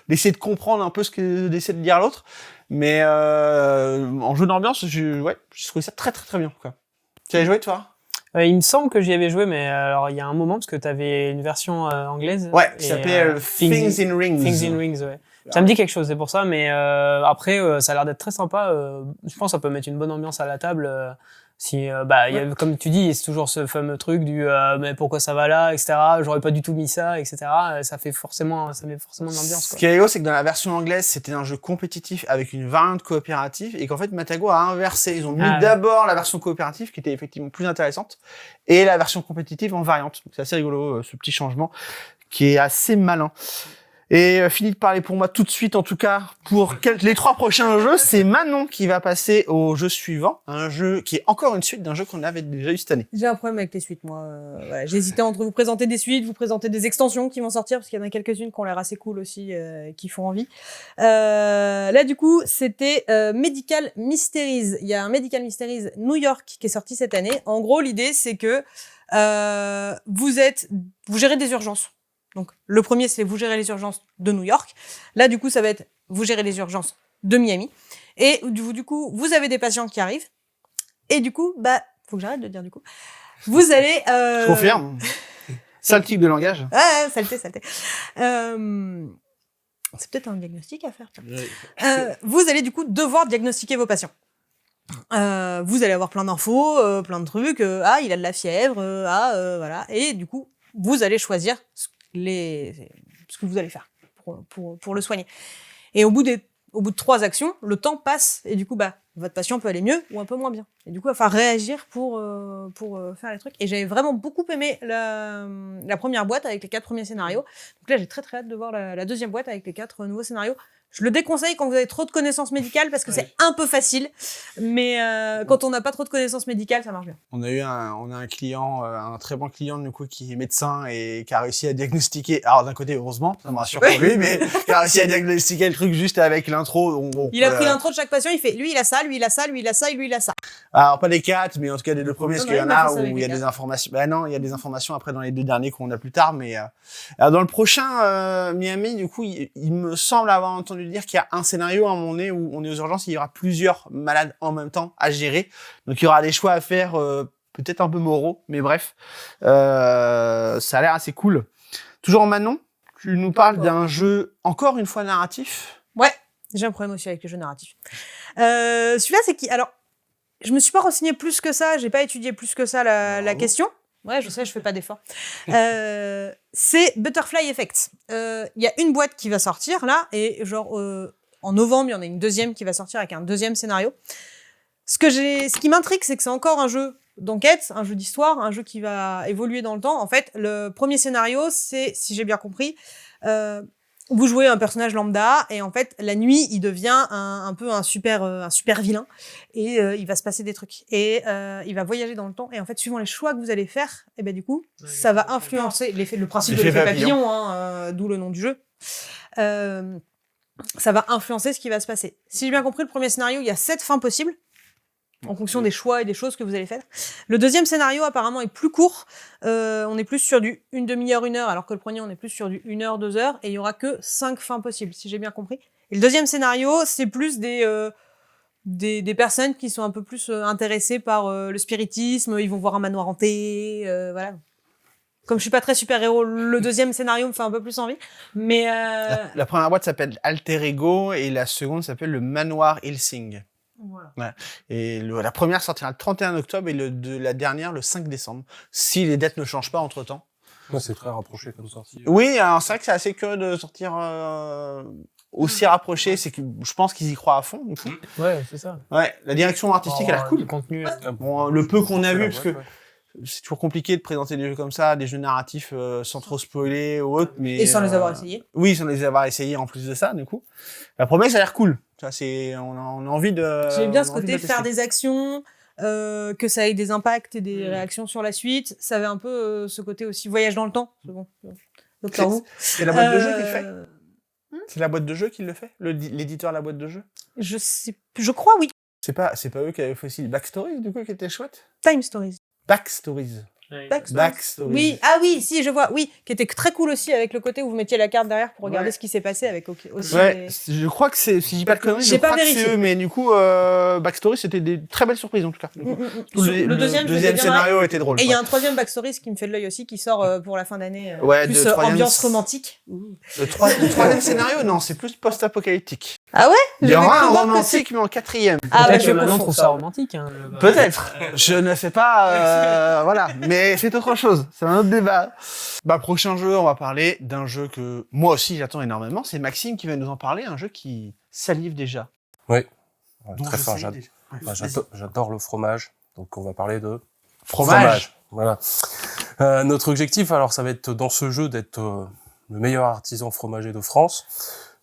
d'essayer de comprendre un peu ce que, d'essayer de dire l'autre. Mais, en jeu d'ambiance, je trouvais ça très, très, très bien, quoi. Tu as joué, toi? Il me semble que j'y avais joué, mais alors il y a un moment, parce que tu avais une version anglaise. Ouais, qui s'appelait Things in Rings. Things in Rings, ouais. Ça me dit quelque chose, c'est pour ça, mais après, ça a l'air d'être très sympa. Je pense que ça peut mettre une bonne ambiance à la table. Si, y a, comme tu dis, c'est toujours ce fameux truc du mais pourquoi ça va là, etc. J'aurais pas du tout mis ça, etc. Ça met forcément une ambiance. Ce qui est rigolo, c'est que dans la version anglaise, c'était un jeu compétitif avec une variante coopérative et qu'en fait, Matago a inversé. Ils ont mis d'abord la version coopérative qui était effectivement plus intéressante et la version compétitive en variante. C'est assez rigolo, ce petit changement qui est assez malin. Et fini de parler pour moi tout de suite, en tout cas, pour les 3 prochains jeux, c'est Manon qui va passer au jeu suivant, un jeu qui est encore une suite d'un jeu qu'on avait déjà eu cette année. J'ai un problème avec les suites, moi. Voilà, j'hésitais entre vous présenter des suites, vous présenter des extensions qui vont sortir, parce qu'il y en a quelques-unes qui ont l'air assez cool aussi, qui font envie. Là, du coup, c'était Medical Mysteries. Il y a un Medical Mysteries New York qui est sorti cette année. En gros, l'idée, c'est que vous gérez des urgences. Donc, le premier, c'est vous gérez les urgences de New York. Là, du coup, ça va être vous gérez les urgences de Miami. Et du coup, vous avez des patients qui arrivent. Et du coup, faut que j'arrête de dire du coup. Vous allez... Je confirme. Sale type de langage. Ouais, saleté. C'est peut-être un diagnostic à faire. Vous allez du coup devoir diagnostiquer vos patients. Vous allez avoir plein d'infos, plein de trucs. Il a de la fièvre. Voilà. Et du coup, vous allez choisir ce que vous allez faire pour le soigner. Et au bout de 3 actions, le temps passe et du coup, votre patient peut aller mieux ou un peu moins bien. Et du coup, il va falloir réagir pour faire les trucs. Et j'avais vraiment beaucoup aimé la première boîte avec les 4 premiers scénarios. Donc là, j'ai très très hâte de voir la deuxième boîte avec les 4 nouveaux scénarios. Je le déconseille quand vous avez trop de connaissances médicales parce que c'est un peu facile, mais quand on n'a pas trop de connaissances médicales, ça marche bien. On a un client, un très bon client du coup qui est médecin et qui a réussi à diagnostiquer. Alors d'un côté, heureusement, ça me rassure pour lui, mais qui a réussi à diagnostiquer le truc juste avec l'intro. Il a pris l'intro de chaque patient, il fait lui il a ça, lui il a ça, lui il a ça et lui il a ça. Alors pas les 4, mais en tout cas les 2 premiers, parce qu'il y en a où il y a des informations. Non, il y a des informations après dans les 2 derniers qu'on a plus tard, mais alors dans le prochain Miami, du coup, il me semble avoir entendu dire qu'il y a un scénario à un moment donné où on est aux urgences, il y aura plusieurs malades en même temps à gérer. Donc il y aura des choix à faire, peut-être un peu moraux, mais bref, ça a l'air assez cool. Toujours Manon, tu nous parles d'un jeu encore une fois narratif. Ouais, j'ai un problème aussi avec les jeux narratifs. Celui-là, c'est qui? Alors, je me suis pas renseigné plus que ça, j'ai pas étudié plus que ça la question. Ouais, je sais, je fais pas d'effort. C'est Butterfly Effect. Il y a une boîte qui va sortir là, et genre en novembre, il y en a une deuxième qui va sortir avec un deuxième scénario. Ce qui m'intrigue, c'est que c'est encore un jeu d'enquête, un jeu d'histoire, un jeu qui va évoluer dans le temps. En fait, le premier scénario, c'est, si j'ai bien compris, vous jouez un personnage lambda et en fait, la nuit, il devient un peu un super vilain et il va se passer des trucs et il va voyager dans le temps et en fait, suivant les choix que vous allez faire, et ben du coup, ça va influencer le principe de l'effet papillon, d'où le nom du jeu. Ça va influencer ce qui va se passer. Si j'ai bien compris, le premier scénario, il y a 7 fins possibles en fonction des choix et des choses que vous allez faire. Le deuxième scénario, apparemment, est plus court. On est plus sur du 1 demi-heure, 1 heure, alors que le premier, on est plus sur du 1 heure, 2 heures, et il y aura que 5 fins possibles, si j'ai bien compris. Et le deuxième scénario, c'est plus des personnes qui sont un peu plus intéressées par le spiritisme, ils vont voir un manoir hanté, voilà. Comme je suis pas très super-héros, le deuxième scénario me fait un peu plus envie, mais... La première boîte s'appelle Alter Ego, et la seconde s'appelle le Manoir Helsing. Voilà. Ouais. Et la première sortira le 31 octobre et la dernière le 5 décembre. Si les dates ne changent pas entre temps. Ouais, c'est très rapproché comme sortie. Oui, alors c'est vrai que c'est assez curieux de sortir aussi rapproché. C'est que je pense qu'ils y croient à fond, du coup. Ouais, c'est ça. Ouais, la direction artistique a l'air cool. Le contenu. Bon, le peu qu'on a vu, parce que c'est toujours compliqué de présenter des jeux comme ça, des jeux narratifs sans trop spoiler ou autre, mais Et sans les avoir essayés. Oui, sans les avoir essayés en plus de ça, du coup. La première, ça a l'air cool. Ça, on a envie de. J'aime bien ce côté faire des actions, que ça ait des impacts et des réactions sur la suite. Ça avait un peu ce côté aussi voyage dans le temps. C'est bon. Docteur Who. C'est la boîte de jeu qui le fait. C'est la boîte de jeu qui le fait, l'éditeur de la boîte de jeu. Je crois oui. C'est pas eux qui avaient fait aussi Backstories, du coup, qui était chouette. Time Stories. Backstories. Backstories. Oui, si, je vois. Oui, qui était très cool aussi avec le côté où vous mettiez la carte derrière pour regarder ce qui s'est passé avec aussi. Ouais, je crois que c'est, si je dis pas de conneries, je crois que c'est eux, mais du coup, Backstories, c'était des très belles surprises en tout cas. Le deuxième scénario était drôle. Et il y a un troisième Backstories qui me fait de l'œil aussi, qui sort pour la fin d'année. Ouais, plus ambiance romantique. Le troisième scénario, non, c'est plus post-apocalyptique. Ah ouais? Il y aura un romantique, mais en 4e. Ah bah, je maintenant trouve ça romantique. Hein, Peut-être. Je ne sais pas, voilà. Mais c'est autre chose. C'est un autre débat. Bah, prochain jeu, on va parler d'un jeu que moi aussi j'attends énormément. C'est Maxime qui va nous en parler. Un jeu qui salive déjà. Oui. Très fin. J'adore le fromage. Donc, on va parler de fromage. Voilà. Notre objectif, alors, ça va être dans ce jeu d'être le meilleur artisan fromager de France.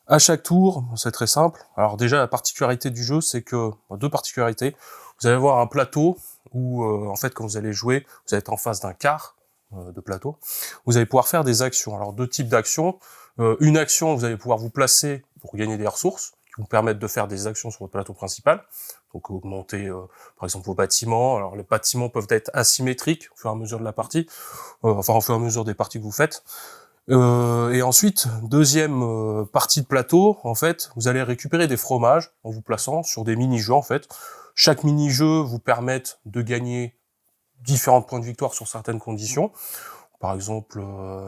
À chaque tour, c'est très simple. Alors déjà, la particularité du jeu, c'est que, deux particularités. Vous allez avoir un plateau où, en fait, quand vous allez jouer, vous allez être en face d'un quart de plateau. Vous allez pouvoir faire des actions. Alors, 2 types d'actions. Une action, vous allez pouvoir vous placer pour gagner des ressources qui vous permettent de faire des actions sur votre plateau principal. Donc, augmenter, par exemple, vos bâtiments. Alors, les bâtiments peuvent être asymétriques au fur et à mesure de la partie. Au fur et à mesure des parties que vous faites. Et ensuite, deuxième partie de plateau, en fait, vous allez récupérer des fromages en vous plaçant sur des mini-jeux, en fait. Chaque mini-jeu vous permet de gagner différents points de victoire sur certaines conditions. Par exemple,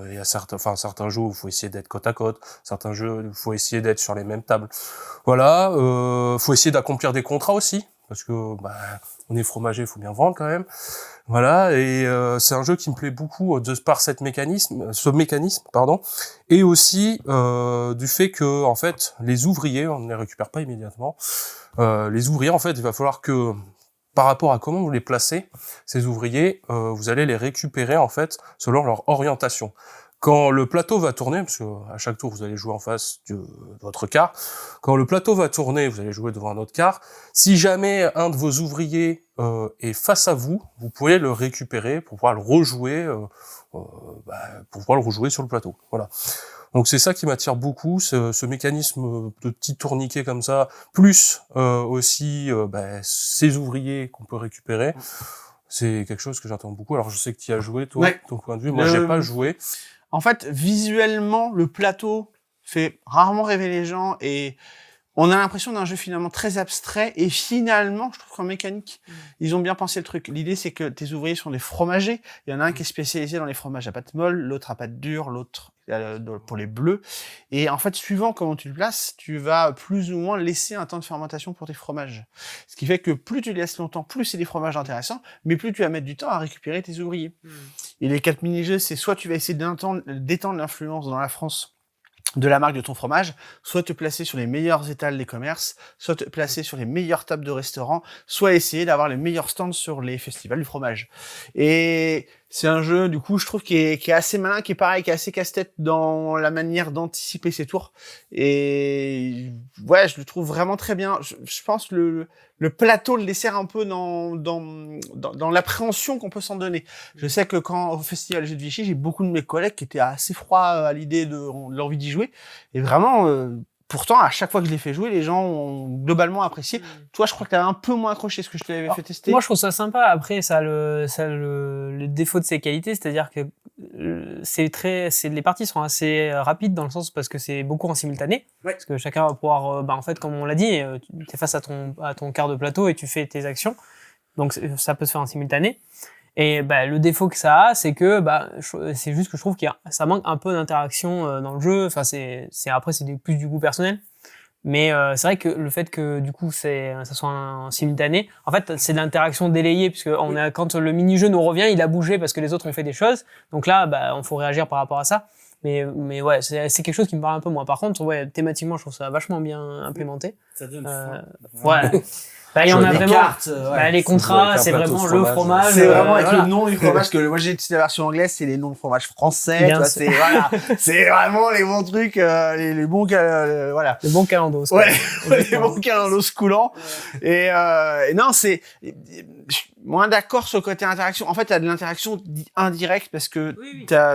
il y a certains jeux où il faut essayer d'être côte à côte, certains jeux où il faut essayer d'être sur les mêmes tables. Voilà, faut essayer d'accomplir des contrats aussi, parce que on est fromager, il faut bien vendre quand même. Voilà, et c'est un jeu qui me plaît beaucoup par ce mécanisme, et aussi du fait que en fait les ouvriers, on ne les récupère pas immédiatement. Les ouvriers, en fait, il va falloir que par rapport à comment vous les placez, ces ouvriers, vous allez les récupérer en fait selon leur orientation. Quand le plateau va tourner, parce que à chaque tour vous allez jouer en face de votre quart, quand le plateau va tourner, vous allez jouer devant un autre quart. Si jamais un de vos ouvriers est face à vous, vous pourrez le récupérer pour pouvoir le rejouer, sur le plateau. Voilà. Donc c'est ça qui m'attire beaucoup, ce mécanisme de petit tourniquet comme ça, plus aussi ces ouvriers qu'on peut récupérer. C'est quelque chose que j'attends beaucoup. Alors je sais que tu y as joué, toi, ouais. Ton point de vue. Moi, j'ai pas joué. En fait, visuellement, le plateau fait rarement rêver les gens et on a l'impression d'un jeu finalement très abstrait et finalement, je trouve qu'en mécanique, ils ont bien pensé le truc. L'idée, c'est que tes ouvriers sont des fromagers. Il y en a un qui est spécialisé dans les fromages à pâte molle, l'autre à pâte dure, l'autre pour les bleus. Et en fait, suivant comment tu le places, tu vas plus ou moins laisser un temps de fermentation pour tes fromages. Ce qui fait que plus tu les laisses longtemps, plus c'est des fromages intéressants, mais plus tu vas mettre du temps à récupérer tes ouvriers. Et les 4 mini-jeux, c'est soit tu vas essayer d'étendre l'influence dans la France de la marque de ton fromage, soit te placer sur les meilleurs étals des commerces, soit te placer sur les meilleures tables de restaurants, soit essayer d'avoir les meilleurs stands sur les festivals du fromage. Et c'est un jeu, du coup, je trouve qui est assez malin, qui est pareil, qui est assez casse-tête dans la manière d'anticiper ses tours. Et ouais, je le trouve vraiment très bien. Je pense que le plateau le dessert un peu dans l'appréhension qu'on peut s'en donner. Je sais que quand au Festival des Jeux de Vichy, j'ai beaucoup de mes collègues qui étaient assez froids à l'idée de l'envie d'y jouer. Et vraiment, pourtant, à chaque fois que je l'ai fait jouer, les gens ont globalement apprécié. Toi, je crois que tu as un peu moins accroché ce que je t'avais fait tester. Moi, je trouve ça sympa. Après, ça a le défaut de ses qualités, c'est-à-dire que les parties sont assez rapides dans le sens parce que c'est beaucoup en simultané. Ouais. Parce que chacun va pouvoir, en fait, comme on l'a dit, tu es face à ton quart de plateau et tu fais tes actions. Donc, ça peut se faire en simultané. Et le défaut que ça a, c'est que c'est juste que je trouve ça manque un peu d'interaction dans le jeu. Enfin, après c'est plus du goût personnel. Mais c'est vrai que le fait que du coup ça soit en simultané, en fait c'est de l'interaction délayée puisque quand le mini-jeu nous revient, il a bougé parce que les autres ont fait des choses. Donc là, on faut réagir par rapport à ça. Mais ouais, c'est quelque chose qui me parle un peu moins. Par contre, ouais, thématiquement, je trouve ça vachement bien implémenté. Ça donne faim. Ouais. Il y en a vraiment. Cartes, les contrats, c'est vraiment le fromage. C'est vraiment avec le nom du fromage que moi j'ai utilisé la version anglaise, c'est les noms de fromage français. Toi, c'est c'est vraiment les bons trucs, les bons voilà. Les bons calendos. Ouais, les bons calendos coulants. Et non, c'est moins d'accord sur le côté interaction. En fait, t'as de l'interaction indirecte parce que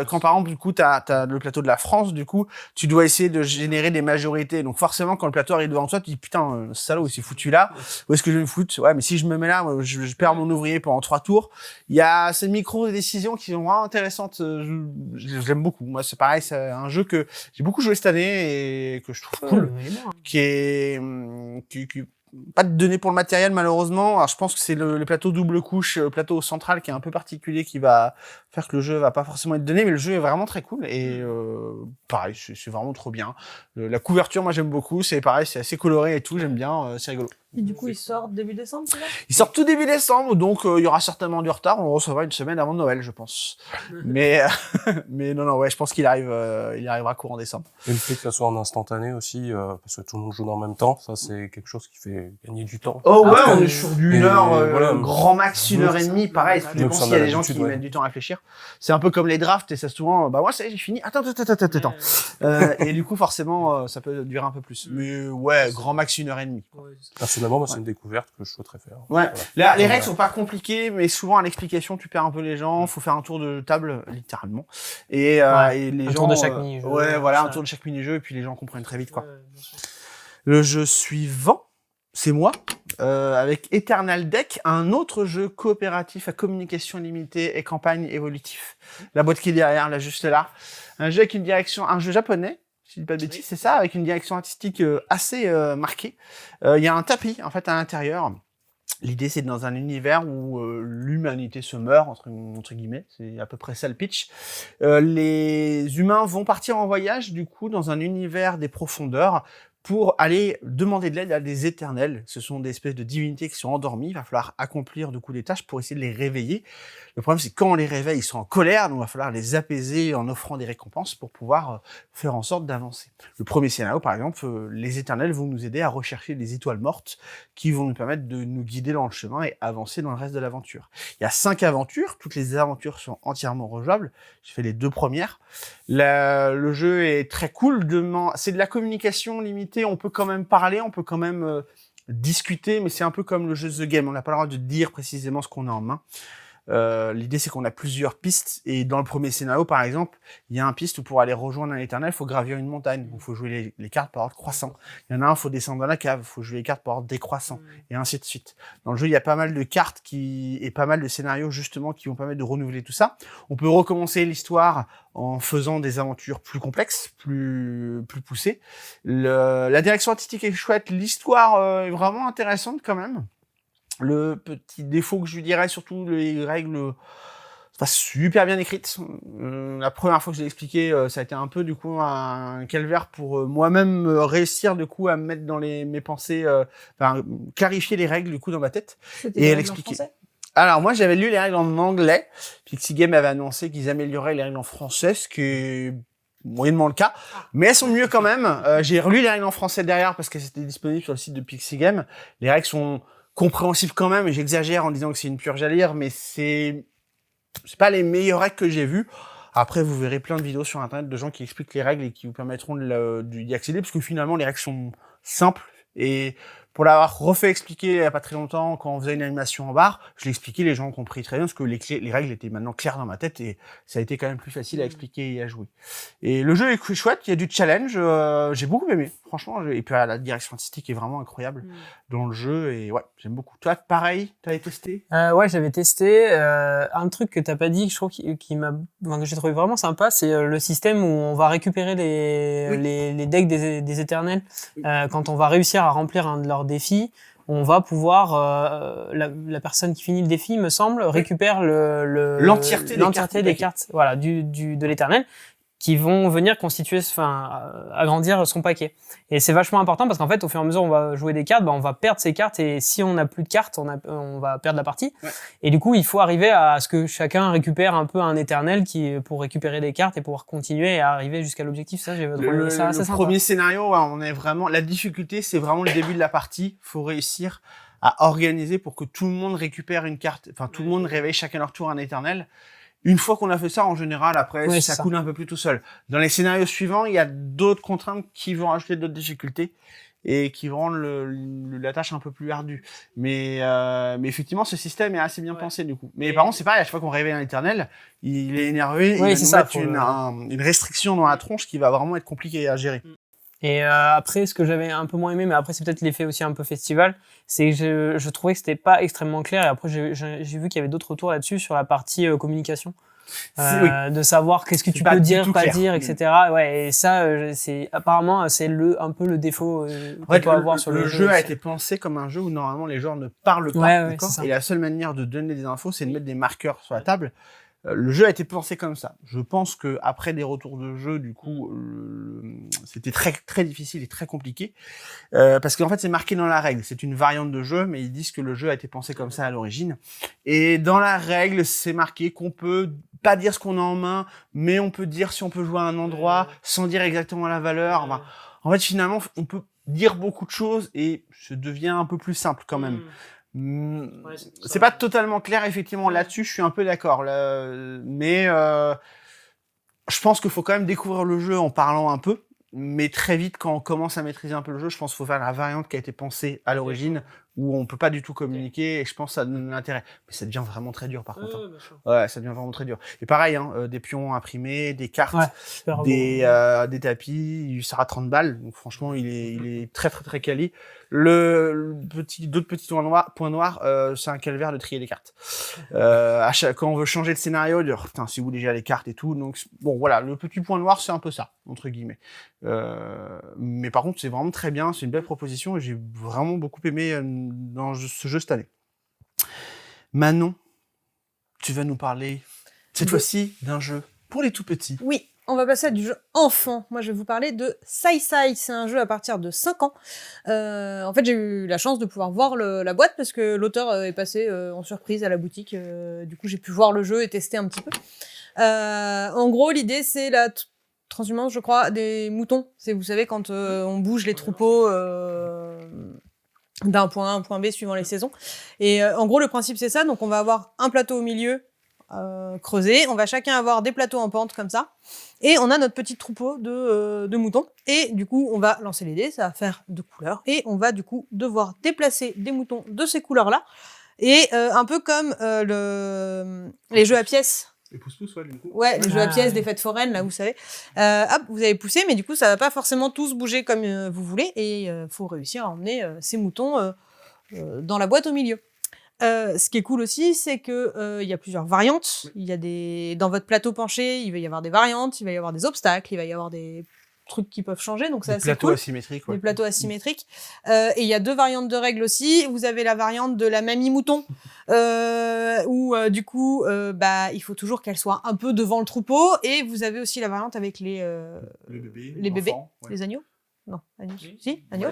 quand par exemple du coup t'as le plateau de la France, du coup tu dois essayer de générer des majorités. Donc forcément quand le plateau arrive devant toi, tu dis putain salaud, il s'est foutu là. Où est-ce que je vais me foutre? Ouais, mais si je me mets là, je perds mon ouvrier pendant 3 tours. Il y a ces micro-décisions qui sont vraiment intéressantes. J'aime beaucoup. Moi, c'est pareil, c'est un jeu que j'ai beaucoup joué cette année et que je trouve cool. Qui pas de données pour le matériel, malheureusement. Alors, je pense que c'est le plateau double couche, le plateau central qui est un peu particulier qui va faire que le jeu va pas forcément être donné, mais le jeu est vraiment très cool et pareil, c'est vraiment trop bien. La couverture, moi, j'aime beaucoup. C'est pareil, c'est assez coloré et tout. J'aime bien, c'est rigolo. Et du coup, il sort début décembre, c'est ça? Il sort tout début décembre, donc il y aura certainement du retard. On le recevra une semaine avant Noël, je pense. mais non, ouais, je pense qu'il arrivera courant décembre. Et le fait que ça soit en instantané aussi, parce que tout le monde joue en même temps, ça c'est quelque chose qui fait gagner du temps. Oh ouais, on est sur du heure, voilà. grand max 1h30, pareil. Ça dépend s'il y a des gens qui mettent du temps à réfléchir. C'est un peu comme les drafts et ça souvent, moi ça y est, j'ai fini. Attends. Et du coup, forcément, ça peut durer un peu plus. Mais ouais, grand max 1h30. Personnellement, moi, c'est une découverte que je souhaiterais faire. Ouais. Là, les règles sont pas compliquées, mais souvent à l'explication, tu perds un peu les gens. Faut faire un tour de table, littéralement. Et les gens. Tour de chaque mini-jeu. Ouais, voilà, un tour de chaque mini-jeu, et puis les gens comprennent très vite, quoi. Le jeu suivant, c'est moi, avec Eternal Deck, un autre jeu coopératif à communication limitée et campagne évolutif. La boîte qui est derrière, là, juste là. Un jeu avec une direction, un jeu japonais. Si je dis pas de bêtises, c'est ça, avec une direction artistique assez marquée. Il y a un tapis, en fait, à l'intérieur. L'idée, c'est dans un univers où l'humanité se meurt, entre guillemets. C'est à peu près ça le pitch. Les humains vont partir en voyage, du coup, dans un univers des profondeurs, pour aller demander de l'aide à des éternels. Ce sont des espèces de divinités qui sont endormies. Il va falloir accomplir du coup des tâches pour essayer de les réveiller. Le problème, c'est que quand on les réveille, ils sont en colère, donc il va falloir les apaiser en offrant des récompenses pour pouvoir faire en sorte d'avancer. Le premier scénario, par exemple, les éternels vont nous aider à rechercher des étoiles mortes qui vont nous permettre de nous guider dans le chemin et avancer dans le reste de l'aventure. Il y a 5 aventures, toutes les aventures sont entièrement rejouables. J'ai fait les 2 premières. Le jeu est très cool. C'est de la communication limitée. On peut quand même parler, on peut quand même discuter, mais c'est un peu comme le jeu The Game. On n'a pas le droit de dire précisément ce qu'on a en main. L'idée, c'est qu'on a plusieurs pistes. Et dans le premier scénario, par exemple, il y a une piste où pour aller rejoindre un éternel, il faut gravir une montagne. Il faut jouer les cartes par ordre croissant. Il y en a un, il faut descendre dans la cave. Il faut jouer les cartes par ordre décroissant. Et ainsi de suite. Dans le jeu, il y a pas mal de cartes et pas mal de scénarios, justement, qui vont permettre de renouveler tout ça. On peut recommencer l'histoire en faisant des aventures plus complexes, plus poussées. La direction artistique est chouette. L'histoire est vraiment intéressante quand même. Le petit défaut que je lui dirais, surtout les règles pas super bien écrites. La première fois que je l'ai expliqué, ça a été un peu du coup un calvaire pour moi-même réussir du coup à me mettre dans mes pensées, clarifier les règles du coup dans ma tête et l'expliquer. Alors moi j'avais lu les règles en anglais, Pixie Game avait annoncé qu'ils amélioraient les règles en français, ce qui est moyennement le cas, mais elles sont mieux quand même. J'ai relu les règles en français derrière parce que c'était disponible sur le site de Pixie Game. Les règles sont compréhensibles quand même, et j'exagère en disant que c'est une purge à lire, mais c'est pas les meilleures règles que j'ai vues. Après, vous verrez plein de vidéos sur Internet de gens qui expliquent les règles et qui vous permettront d'y accéder, parce que finalement, les règles sont simples. Et pour l'avoir refait expliquer il y a pas très longtemps, quand on faisait une animation en bar, je l'ai expliqué, les gens ont compris très bien, parce que les règles étaient maintenant claires dans ma tête, et ça a été quand même plus facile à expliquer et à jouer. Et le jeu est chouette, il y a du challenge, j'ai beaucoup aimé, franchement, et puis la direction artistique est vraiment incroyable dans le jeu, et ouais, j'aime beaucoup. Toi, pareil, t'avais testé? Ouais, j'avais testé. Un truc que t'as pas dit, que je trouve que j'ai trouvé vraiment sympa, c'est le système où on va récupérer les decks des éternels. Quand on va réussir à remplir un de leurs défis, on va pouvoir, la personne qui finit le défi, me semble, récupère l'entièreté des cartes, voilà, de l'éternel, qui vont venir constituer, agrandir son paquet. Et c'est vachement important parce qu'en fait, au fur et à mesure, on va jouer des cartes, on va perdre ces cartes, et si on n'a plus de cartes, on va perdre la partie. Ouais. Et du coup, il faut arriver à ce que chacun récupère un peu un éternel pour récupérer des cartes et pouvoir continuer et arriver jusqu'à l'objectif. Ça, j'ai trouvé ça assez sympa. Le premier scénario, ouais, on est vraiment, la difficulté, c'est vraiment le début de la partie. Faut réussir à organiser pour que tout le monde récupère une carte, enfin, tout le monde réveille chacun leur tour un éternel. Une fois qu'on a fait ça, en général, après, ça coule un peu plus tout seul. Dans les scénarios suivants, il y a d'autres contraintes qui vont ajouter d'autres difficultés et qui vont rendre la tâche un peu plus ardue. Mais effectivement, ce système est assez bien pensé, du coup. Mais par contre, c'est pareil, à chaque fois qu'on réveille un éternel, il est énervé, il va nous mettre une restriction dans la tronche qui va vraiment être compliquée à gérer. Et après, ce que j'avais un peu moins aimé, mais après c'est peut-être l'effet aussi un peu festival, c'est que je trouvais que c'était pas extrêmement clair. Et après j'ai vu qu'il y avait d'autres retours là-dessus sur la partie communication, de savoir qu'est-ce que tu peux dire, pas dire, etc. Ouais, et ça, apparemment c'est un peu le défaut qu'on peut avoir sur le jeu. Le jeu a été pensé comme un jeu où normalement les joueurs ne parlent pas, d'accord. Et la seule manière de donner des infos, c'est de mettre des marqueurs sur la table. Le jeu a été pensé comme ça. Je pense que après des retours de jeu, du coup, c'était très très difficile et très compliqué parce qu'en fait c'est marqué dans la règle. C'est une variante de jeu, mais ils disent que le jeu a été pensé comme ça à l'origine. Et dans la règle, c'est marqué qu'on peut pas dire ce qu'on a en main, mais on peut dire si on peut jouer à un endroit sans dire exactement la valeur. Enfin, en fait, finalement, on peut dire beaucoup de choses et ça devient un peu plus simple quand même. C'est pas totalement clair, effectivement, là-dessus, je suis un peu d'accord. Mais je pense qu'il faut quand même découvrir le jeu en parlant un peu. Mais très vite, quand on commence à maîtriser un peu le jeu, je pense qu'il faut faire la variante qui a été pensée à l'origine, où on peut pas du tout communiquer, et je pense que ça donne l'intérêt. Mais ça devient vraiment très dur, par contre. Ouais, ça devient vraiment très dur. Et pareil, des pions imprimés, des cartes, des tapis, il sera 30 balles. Donc franchement, il est très très très quali. D'autres petits points noirs, c'est un calvaire de trier les cartes. Quand on veut changer de scénario, dire, putain, c'est où déjà les cartes et tout. Donc, bon, voilà, le petit point noir, c'est un peu ça, entre guillemets. Mais par contre, c'est vraiment très bien, c'est une belle proposition et j'ai vraiment beaucoup aimé dans ce jeu cette année. Manon, tu vas nous parler, cette fois-ci, d'un jeu pour les tout petits. Oui. On va passer à du jeu enfant. Moi, je vais vous parler de Sai Sai. C'est un jeu à partir de 5 ans. En fait, j'ai eu la chance de pouvoir voir la boîte parce que l'auteur est passé en surprise à la boutique. Du coup, j'ai pu voir le jeu et tester un petit peu. En gros, l'idée, c'est la transhumance, je crois, des moutons. C'est, vous savez, quand on bouge les troupeaux d'un point A à un point B suivant les saisons. Et en gros, le principe, c'est ça. Donc, on va avoir un plateau au milieu creusé. On va chacun avoir des plateaux en pente comme ça. Et on a notre petit troupeau de moutons. Et du coup, on va lancer les dés. Ça va faire 2 couleurs. Et on va du coup devoir déplacer des moutons de ces couleurs-là. Et un peu comme les jeux à pièces. Les pousse-pousse, ouais, du coup. Ouais, les jeux à pièces des fêtes foraines, là, vous savez. Hop, vous avez poussé, mais du coup, ça va pas forcément tous bouger comme vous voulez. Et faut réussir à emmener ces moutons dans la boîte au milieu. Ce qui est cool aussi, c'est que il y a plusieurs variantes. Il y a dans votre plateau penché, il va y avoir des variantes, il va y avoir des obstacles, il va y avoir des trucs qui peuvent changer, donc c'est assez cool. Des plateaux asymétriques, ouais. Des plateaux asymétriques. Et il y a 2 variantes de règles aussi. Vous avez la variante de la mamie mouton, où du coup, il faut toujours qu'elle soit un peu devant le troupeau. Et vous avez aussi la variante avec les bébés, enfants, ouais. Les agneaux. Non, agneaux. Si, agneaux.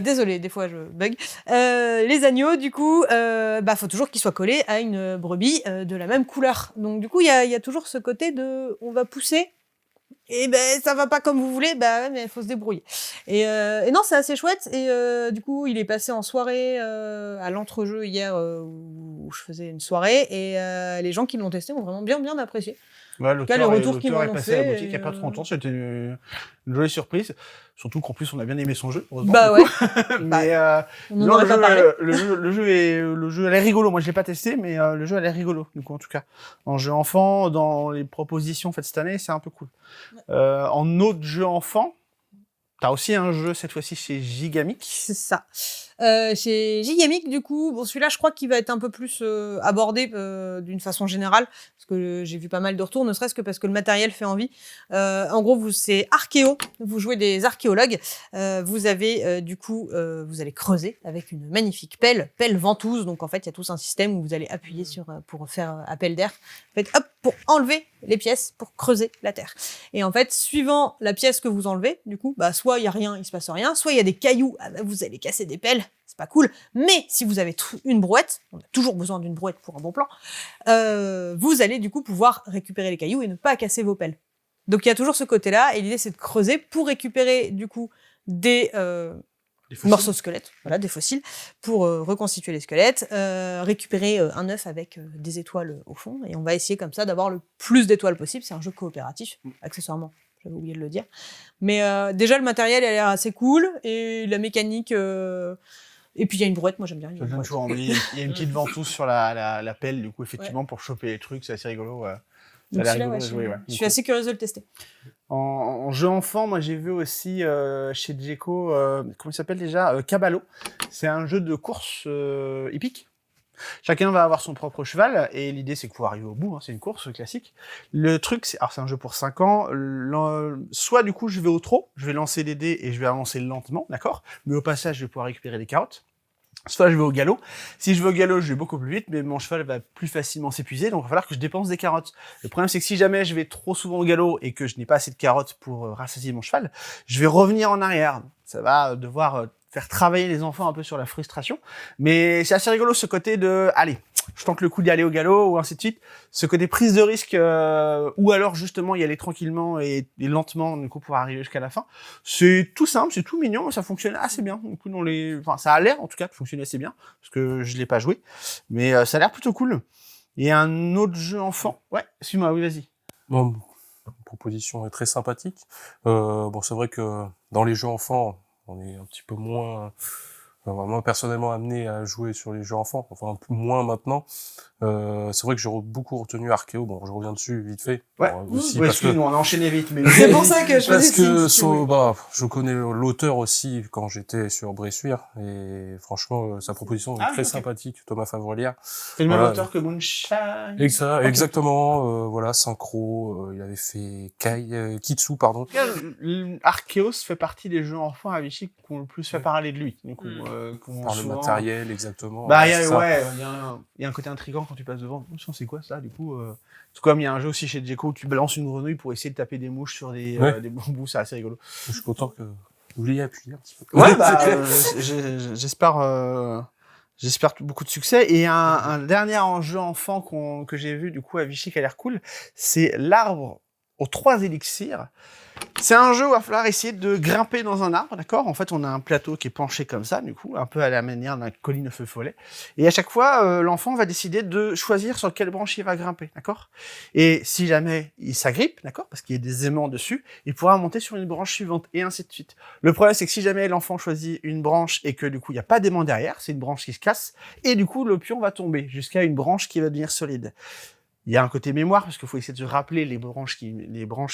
Désolée, des fois je bug. Les agneaux, du coup, faut toujours qu'ils soient collés à une brebis de la même couleur. Donc du coup, il y a toujours ce côté de, on va pousser et ben ça va pas comme vous voulez, bah ouais, mais il faut se débrouiller. Et non, c'est assez chouette. Et du coup, il est passé en soirée à l'entrejeu hier où je faisais une soirée et les gens qui l'ont testé ont vraiment bien apprécié. Ouais, cas, les retours qu'ils m'en est ont passé à la fait, boutique il y a pas trop longtemps, c'était une jolie surprise. Surtout qu'en plus on a bien aimé son jeu, heureusement. Bah ouais. Mais On en non, aurait pas parlé. le jeu a l'air rigolo. Moi je l'ai pas testé, mais le jeu a l'air rigolo. Du coup en tout cas, en jeu enfant, dans les propositions faites cette année, c'est un peu cool. Ouais. En autre jeu enfant, t'as aussi un jeu cette fois-ci chez Gigamic. C'est ça. Chez Gigamic, du coup, bon, celui-là, je crois qu'il va être un peu plus abordé d'une façon générale, parce que j'ai vu pas mal de retours, ne serait-ce que parce que le matériel fait envie. En gros, c'est archéo, vous jouez des archéologues, vous avez du coup, vous allez creuser avec une magnifique pelle ventouse, donc en fait, il y a tout un système où vous allez appuyer sur pour faire appel d'air, en fait, hop, pour enlever les pièces, pour creuser la terre. Et en fait, suivant la pièce que vous enlevez, du coup, bah, soit il y a rien, il se passe rien, soit il y a des cailloux, ah bah, vous allez casser des pelles, c'est pas cool. Mais si vous avez une brouette, on a toujours besoin d'une brouette pour un bon plan, vous allez du coup pouvoir récupérer les cailloux et ne pas casser vos pelles. Donc il y a toujours ce côté-là, et l'idée c'est de creuser pour récupérer du coup des morceaux de squelettes, voilà, des fossiles, pour reconstituer les squelettes, récupérer un œuf avec des étoiles au fond, et on va essayer comme ça d'avoir le plus d'étoiles possible. C'est un jeu coopératif, accessoirement. J'avais oublié de le dire. Mais déjà, le matériel a l'air assez cool, et la mécanique... Et puis, il y a une brouette, moi j'aime bien. Il y a une petite ventouse sur la pelle, du coup, effectivement, pour choper les trucs, c'est assez rigolo. Ça a l'air rigolo à jouer, ouais. Je suis assez curieuse de le tester. En jeu enfant, moi j'ai vu aussi chez Djeco, comment il s'appelle déjà, Caballo. C'est un jeu de course hippique. Chacun va avoir son propre cheval, et l'idée c'est qu'il faut arriver au bout, hein, c'est une course classique. Le truc, c'est un jeu pour 5 ans, soit du coup je vais au trot, je vais lancer des dés et je vais avancer lentement, d'accord, mais au passage je vais pouvoir récupérer des carottes. Soit je vais au galop. Si je vais au galop, je vais beaucoup plus vite, mais mon cheval va plus facilement s'épuiser, donc il va falloir que je dépense des carottes. Le problème, c'est que si jamais je vais trop souvent au galop et que je n'ai pas assez de carottes pour rassasier mon cheval, je vais revenir en arrière. Ça va devoir faire travailler les enfants un peu sur la frustration. Mais c'est assez rigolo ce côté de, allez, je tente le coup d'y aller au galop, ou ainsi de suite. Ce côté prise de risque, ou alors justement y aller tranquillement et lentement, du coup, pour arriver jusqu'à la fin. C'est tout simple, c'est tout mignon, ça fonctionne assez bien. Du coup, ça a l'air, en tout cas, de fonctionner assez bien, parce que je l'ai pas joué. Mais ça a l'air plutôt cool. Et un autre jeu enfant. Ouais, suis-moi, oui, vas-y. Bon, une proposition très sympathique. Bon, c'est vrai que dans les jeux enfants, on est un petit peu moins personnellement amené à jouer sur les jeux enfants, enfin un peu moins maintenant. C'est vrai que j'ai beaucoup retenu Archéo. Bon, je reviens dessus vite fait. Ouais. Aussi Ouais, parce que on a enchaîné vite, mais c'est pour ça que je parce faisais que si je connais l'auteur aussi quand j'étais sur Bressuire, et franchement sa proposition est très sympathique. Thomas Favrelière. C'est le même auteur que Moonshine. Exactement. Voilà, Synchro. Il avait fait Kitsu, pardon. Archéos fait partie des jeux enfants à Vichy qui ont le plus fait parler de lui. Du coup, par le matériel, exactement. Bah, il y a un côté intriguant quand tu passes devant. C'est quoi ça, du coup tout comme il y a un jeu aussi chez Djeco où tu balances une grenouille pour essayer de taper des mouches sur des bambous, c'est assez rigolo. Je suis content que vous l'ayez appuyé un petit peu. Ouais, bah, j'espère beaucoup de succès. Et un dernier jeu enfant que j'ai vu, du coup, à Vichy, qui a l'air cool, c'est l'arbre aux 3 élixirs. C'est un jeu où il va falloir essayer de grimper dans un arbre, d'accord ? En fait, on a un plateau qui est penché comme ça, du coup, un peu à la manière d'un colline au feu follet. Et à chaque fois, l'enfant va décider de choisir sur quelle branche il va grimper, d'accord ? Et si jamais il s'agrippe, d'accord ? Parce qu'il y a des aimants dessus, il pourra monter sur une branche suivante, et ainsi de suite. Le problème, c'est que si jamais l'enfant choisit une branche et que, du coup, il n'y a pas d'aimant derrière, c'est une branche qui se casse, et du coup, le pion va tomber jusqu'à une branche qui va devenir solide. Il y a un côté mémoire, parce qu'il faut essayer de se rappeler les branches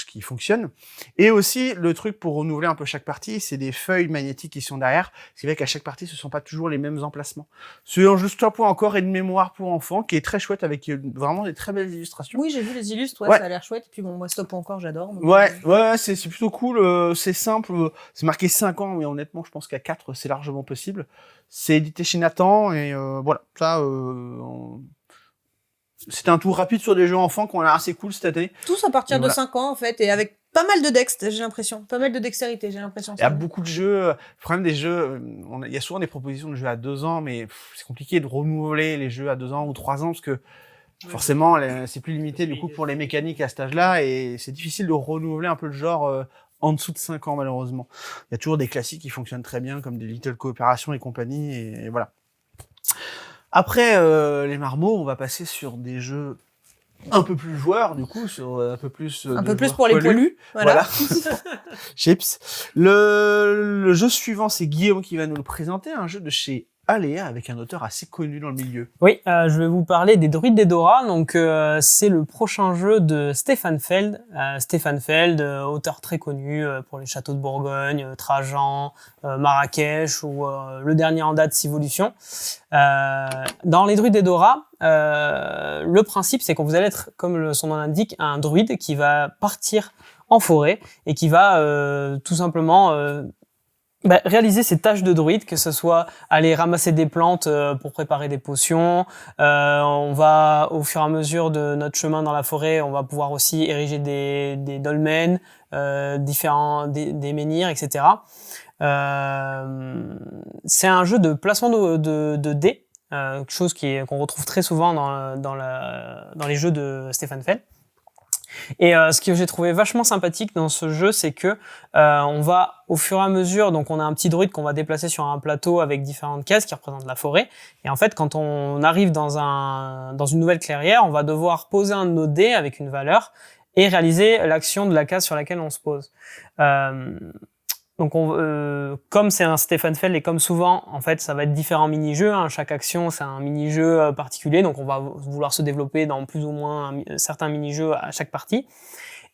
qui fonctionnent. Et aussi, le truc pour renouveler un peu chaque partie, c'est des feuilles magnétiques qui sont derrière. Ce qui fait qu'à chaque partie, ce ne sont pas toujours les mêmes emplacements. C'est juste un point encore et une mémoire pour enfants, qui est très chouette, avec vraiment des très belles illustrations. Oui, j'ai vu les illustres, ouais. Ça a l'air chouette. Et puis bon, moi, Stop encore, j'adore. Ouais, c'est plutôt cool, c'est simple. C'est marqué 5 ans, mais honnêtement, je pense qu'à 4, c'est largement possible. C'est édité chez Nathan, et voilà. Ça, c'était un tour rapide sur des jeux enfants qu'on a assez cool cette année. Tous à partir de 5 ans, en fait, et avec pas mal de dex, j'ai l'impression. Pas mal de dextérité, j'ai l'impression. Il y a beaucoup de jeux. Le problème des jeux, il y a souvent des propositions de jeux à 2 ans, mais c'est compliqué de renouveler les jeux à 2 ans ou 3 ans, parce que Forcément, c'est plus limité du coup pour les mécaniques à cet âge-là et c'est difficile de renouveler un peu le genre en dessous de 5 ans malheureusement. Il y a toujours des classiques qui fonctionnent très bien comme des Little Coopération et compagnie et voilà. Après les marmots, on va passer sur des jeux un peu plus joueurs du coup, sur un peu plus pour les poilus. Voilà. Chips. Le jeu suivant, c'est Guillaume qui va nous le présenter, un jeu de chez Aléa avec un auteur assez connu dans le milieu. Oui, je vais vous parler des Druides d'Edora. Donc, c'est le prochain jeu de Stefan Feld. Stefan Feld, auteur très connu pour les châteaux de Bourgogne, Trajan, Marrakech ou le dernier en date, Civolution. Dans les Druides d'Edora, le principe, c'est que vous allez être, comme son nom l'indique, un druide qui va partir en forêt et qui va tout simplement réaliser ses tâches de druide, que ce soit aller ramasser des plantes pour préparer des potions. On va, au fur et à mesure de notre chemin dans la forêt, on va pouvoir aussi ériger des dolmens, des menhirs, etc. C'est un jeu de placement de dés, chose qu'on retrouve très souvent dans les jeux de Stefan Feld. Et ce que j'ai trouvé vachement sympathique dans ce jeu, c'est que on va au fur et à mesure, donc on a un petit druide qu'on va déplacer sur un plateau avec différentes cases qui représentent la forêt. Et en fait, quand on arrive dans une nouvelle clairière, on va devoir poser un de nos dés avec une valeur et réaliser l'action de la case sur laquelle on se pose. Donc, comme c'est un Stefan Feld et comme souvent, en fait, ça va être différents mini-jeux. Hein. Chaque action, c'est un mini-jeu particulier. Donc, on va vouloir se développer dans plus ou moins certains mini-jeux à chaque partie.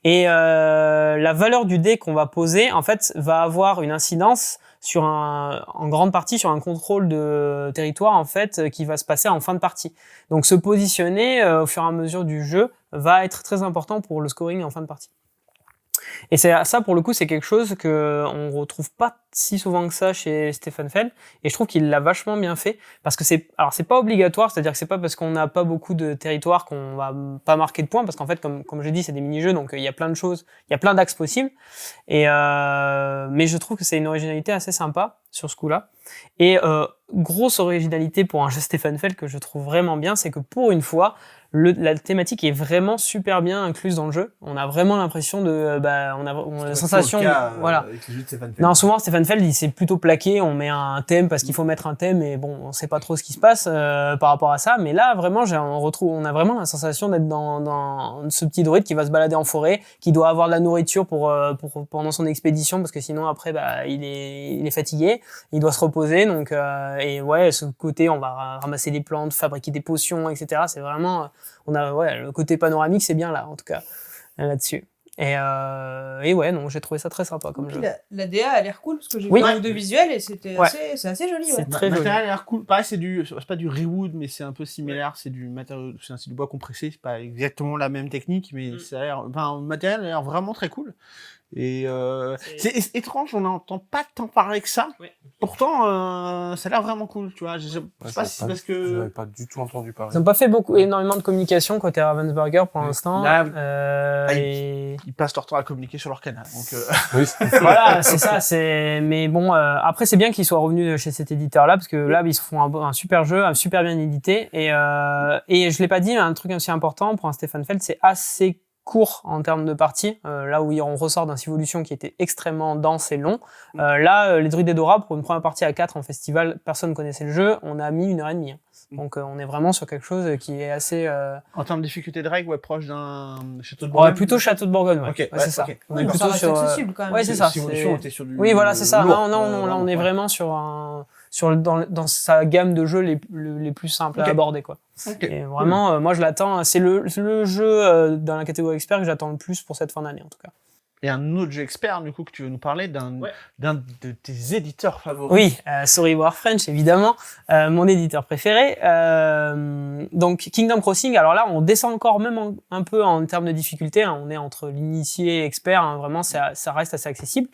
Et la valeur du dé qu'on va poser, en fait, va avoir une incidence en grande partie sur un contrôle de territoire, en fait, qui va se passer en fin de partie. Donc, se positionner au fur et à mesure du jeu va être très important pour le scoring en fin de partie. Et ça, pour le coup, c'est quelque chose que on retrouve pas si souvent que ça chez Stefan Feld, et je trouve qu'il l'a vachement bien fait, parce que c'est pas obligatoire, c'est-à-dire que c'est pas parce qu'on n'a pas beaucoup de territoire qu'on va pas marquer de points, parce qu'en fait, comme j'ai dit, c'est des mini-jeux, donc il y a plein de choses, il y a plein d'axes possibles, et mais je trouve que c'est une originalité assez sympa sur ce coup-là. Et grosse originalité pour un jeu Stefan Feld que je trouve vraiment bien, c'est que pour une fois, la thématique est vraiment super bien incluse dans le jeu. On a vraiment l'impression de, on a la sensation, voilà. Non, souvent Stefan Feld, il s'est plutôt plaqué. On met un thème parce qu'il faut mettre un thème, et bon, on sait pas trop ce qui se passe par rapport à ça. Mais là, vraiment, on a vraiment la sensation d'être dans ce petit druide qui va se balader en forêt, qui doit avoir de la nourriture pour pendant son expédition, parce que sinon après, il est fatigué, il doit se reposer. Donc, et ouais, ce côté, on va ramasser des plantes, fabriquer des potions, etc. C'est vraiment le côté panoramique, c'est bien là, en tout cas, là-dessus. Et ouais, donc j'ai trouvé ça très sympa comme jeu. La DA a l'air cool, parce que j'ai vu un ou deux visuels et c'est assez joli. C'est très joli. Le matériel a l'air cool. Pareil, c'est pas du rewood, mais c'est un peu similaire. C'est du matériau, c'est du bois compressé. C'est pas exactement la même technique, mais ça a l'air, le matériel a l'air vraiment très cool. Et c'est étrange, on n'entend pas tant parler que ça. Ouais. Pourtant, ça a l'air vraiment cool, tu vois. Je sais pas si c'est parce que... Je n'avais pas du tout entendu parler. Ils n'ont pas fait énormément de communication côté Ravensburger pour l'instant. Là, ils passent leur temps à communiquer sur leur canal. Donc, oui, voilà, c'est ça. Mais bon, après, c'est bien qu'ils soient revenus chez cet éditeur-là, parce que là, ils se font un super jeu, super bien édité. Et je l'ai pas dit, un truc aussi important pour un Stefan Feld, c'est assez court en termes de partie, là où on ressort d'un Civolution qui était extrêmement dense et long. Là, les Druides d'Edora, pour une première partie à 4 en festival, personne connaissait le jeu, on a mis 1h30. Hein. Donc on est vraiment sur quelque chose qui est assez... En termes de difficulté de règle, proche d'un château de Bourgogne. Ouais, plutôt château de Bourgogne, ouais. Okay, c'est ça. Okay. On est plutôt sur... accessible quand même. Ouais, c'est ça. Civolution, t'es sur du... Oui, voilà, c'est ça. Lourd, non, là on est vraiment sur dans sa gamme de jeux les plus simples à aborder, quoi. Okay. Et vraiment, moi je l'attends, c'est le jeu dans la catégorie expert que j'attends le plus pour cette fin d'année, en tout cas. Et un autre jeu expert, du coup, que tu veux nous parler d'un de tes éditeurs favoris. Oui, Sorry War French, évidemment, mon éditeur préféré. Donc, Kingdom Crossing, alors là, on descend encore même un peu en termes de difficulté, hein. On est entre l'initié et expert, hein. Vraiment, ça reste assez accessible.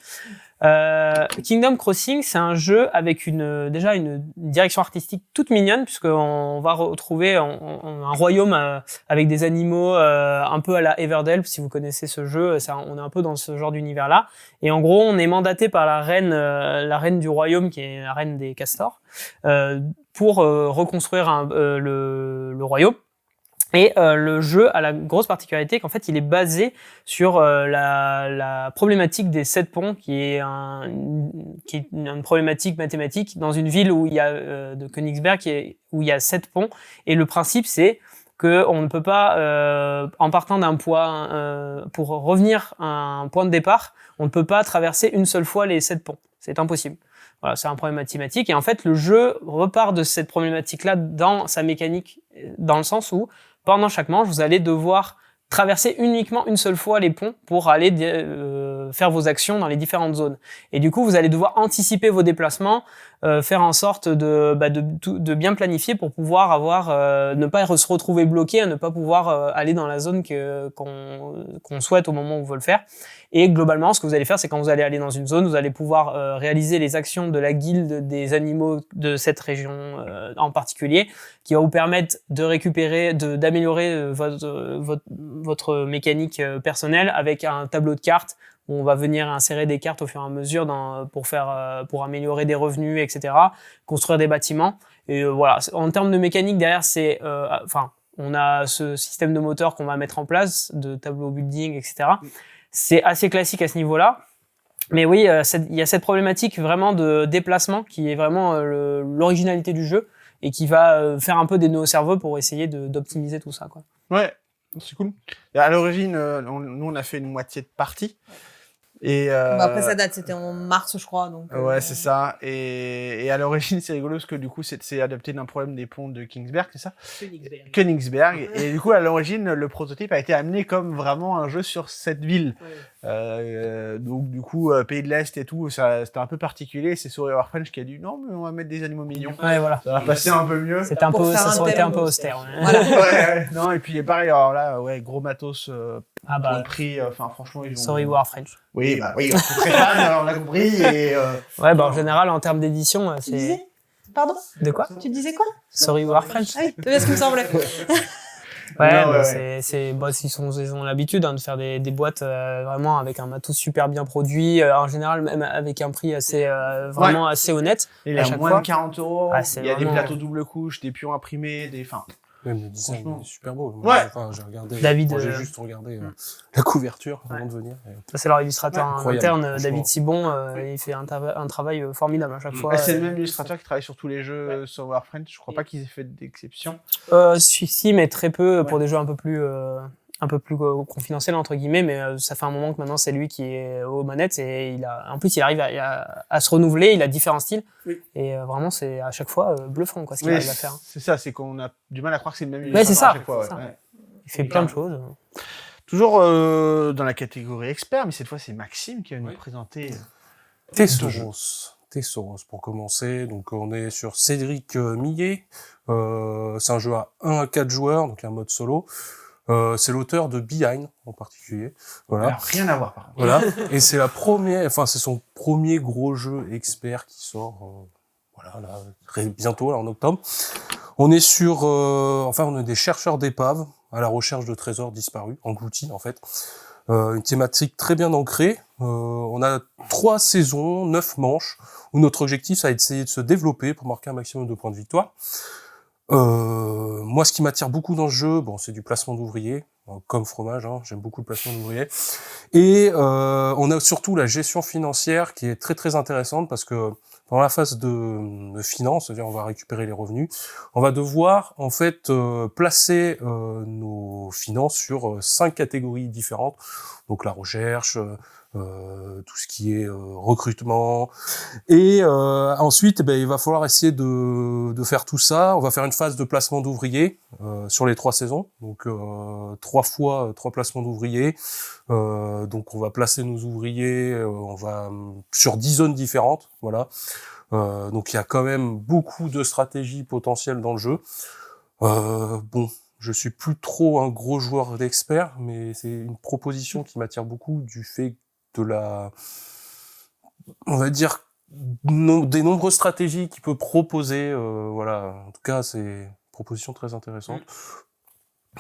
Kingdom Crossing, c'est un jeu avec déjà une direction artistique toute mignonne, puisqu'on va retrouver un royaume avec des animaux un peu à la Everdell, si vous connaissez ce jeu. On est un peu dans ce genre d'univers-là. Et en gros, on est mandaté par la reine du royaume, qui est la reine des castors, pour reconstruire le royaume. Et le jeu a la grosse particularité qu'en fait, il est basé sur la problématique des 7 ponts, qui est une problématique mathématique dans une ville où il y a de Königsberg, où il y a 7 ponts. Et le principe, c'est que on ne peut pas, en partant d'un point, pour revenir à un point de départ, on ne peut pas traverser une seule fois les 7 ponts. C'est impossible. Voilà, c'est un problème mathématique. Et en fait, le jeu repart de cette problématique-là dans sa mécanique, dans le sens où pendant chaque manche, vous allez devoir traverser uniquement une seule fois les ponts pour aller faire vos actions dans les différentes zones. Et du coup, vous allez devoir anticiper vos déplacements, faire en sorte de bien planifier pour pouvoir ne pas se retrouver bloqué, ne pas pouvoir aller dans la zone qu'on souhaite au moment où vous veut le faire. Et globalement, ce que vous allez faire, c'est quand vous allez aller dans une zone, vous allez pouvoir réaliser les actions de la guilde des animaux de cette région en particulier, qui va vous permettre de récupérer, d'améliorer votre mécanique personnelle avec un tableau de cartes où on va venir insérer des cartes au fur et à mesure pour améliorer des revenus, etc., construire des bâtiments. Et voilà. En termes de mécanique, derrière, on a ce système de moteur qu'on va mettre en place, de tableau building, etc. C'est assez classique à ce niveau-là. Mais oui, il y a cette problématique vraiment de déplacement qui est vraiment l'originalité du jeu et qui va faire un peu des nœuds au cerveau pour essayer d'optimiser tout ça, quoi. Ouais, c'est cool. Et à l'origine, nous, on a fait une moitié de partie. Et après, ça date, c'était en mars, je crois. Donc, ouais, c'est ça. Et à l'origine, c'est rigolo parce que du coup, c'est adapté d'un problème des ponts de Kingsberg, c'est ça? Königsberg. Et du coup, à l'origine, le prototype a été amené comme vraiment un jeu sur cette ville. Ouais. Donc, du coup, Pays de l'Est et tout, c'était un peu particulier. C'est Sorry War French qui a dit non, mais on va mettre des animaux mignons. Ouais, voilà. Ça va passer un peu mieux. Ça aurait été un peu austère. Ouais. Voilà. Ouais. Non, et puis pareil, alors là, ouais, gros matos. Pour le prix, enfin, franchement, ils ont. Sorry War French. Oui, on est très fan, on a compris. Et, ouais, en général, en termes d'édition, c'est. Tu disais Pardon? De quoi? Tu disais quoi? Sorry War French. Ah oui, c'est bien ce qui me semblait. Ils ont l'habitude de faire des boîtes vraiment avec un matos super bien produit, en général même avec un prix assez assez honnête. Il est à moins de 40 €. Il y a des plateaux double couche, des pions imprimés, Même le design est super beau. Ouais. J'ai regardé. J'ai juste regardé la couverture avant de venir. Ça, c'est leur illustrateur interne, David Sibon. Il fait un travail formidable à chaque fois. C'est le même illustrateur qui travaille sur tous les jeux sur Warframe. Je crois pas qu'ils aient fait d'exception. Si, mais très peu pour des jeux un peu plus confidentiel entre guillemets, mais ça fait un moment que maintenant c'est lui qui est aux manettes et en plus il arrive à se renouveler, il a différents styles et vraiment c'est à chaque fois bluffant quoi ce qu'il arrive à faire. C'est ça, c'est qu'on a du mal à croire que c'est le même illustrateur c'est ça, à chaque fois. Ouais. Il fait plein de choses. Toujours dans la catégorie expert, mais cette fois c'est Maxime qui va nous présenter Tessoros pour commencer. Donc on est sur Cédric Millet. C'est un jeu à 1 à 4 joueurs, donc un mode solo. C'est l'auteur de Behind en particulier. Voilà. Alors, rien à voir par contre. Voilà. Et c'est c'est son premier gros jeu expert qui sort bientôt là, en octobre. On est sur on est des chercheurs d'épaves à la recherche de trésors disparus, engloutis en fait. Une thématique très bien ancrée. On a 3 saisons, 9 manches, où notre objectif ça va être d'essayer de se développer pour marquer un maximum de points de victoire. Moi, ce qui m'attire beaucoup dans ce jeu, c'est du placement d'ouvriers, comme Fromage, j'aime beaucoup le placement d'ouvriers. Et on a surtout la gestion financière qui est très très intéressante parce que dans la phase de finance, c'est-à-dire on va récupérer les revenus, on va devoir en fait placer nos finances sur 5 catégories différentes. Donc la recherche, tout ce qui est recrutement, et ensuite il va falloir essayer de faire tout ça. On va faire une phase de placement d'ouvriers sur les 3 saisons, donc 3 fois 3 placements d'ouvriers. Donc on va placer nos ouvriers, on va sur 10 zones différentes, voilà. Donc il y a quand même beaucoup de stratégies potentielles dans le jeu. Je suis plus trop un gros joueur d'expert, mais c'est une proposition qui m'attire beaucoup du fait de on va dire, des nombreuses stratégies qu'il peut proposer. En tout cas, c'est une proposition très intéressante.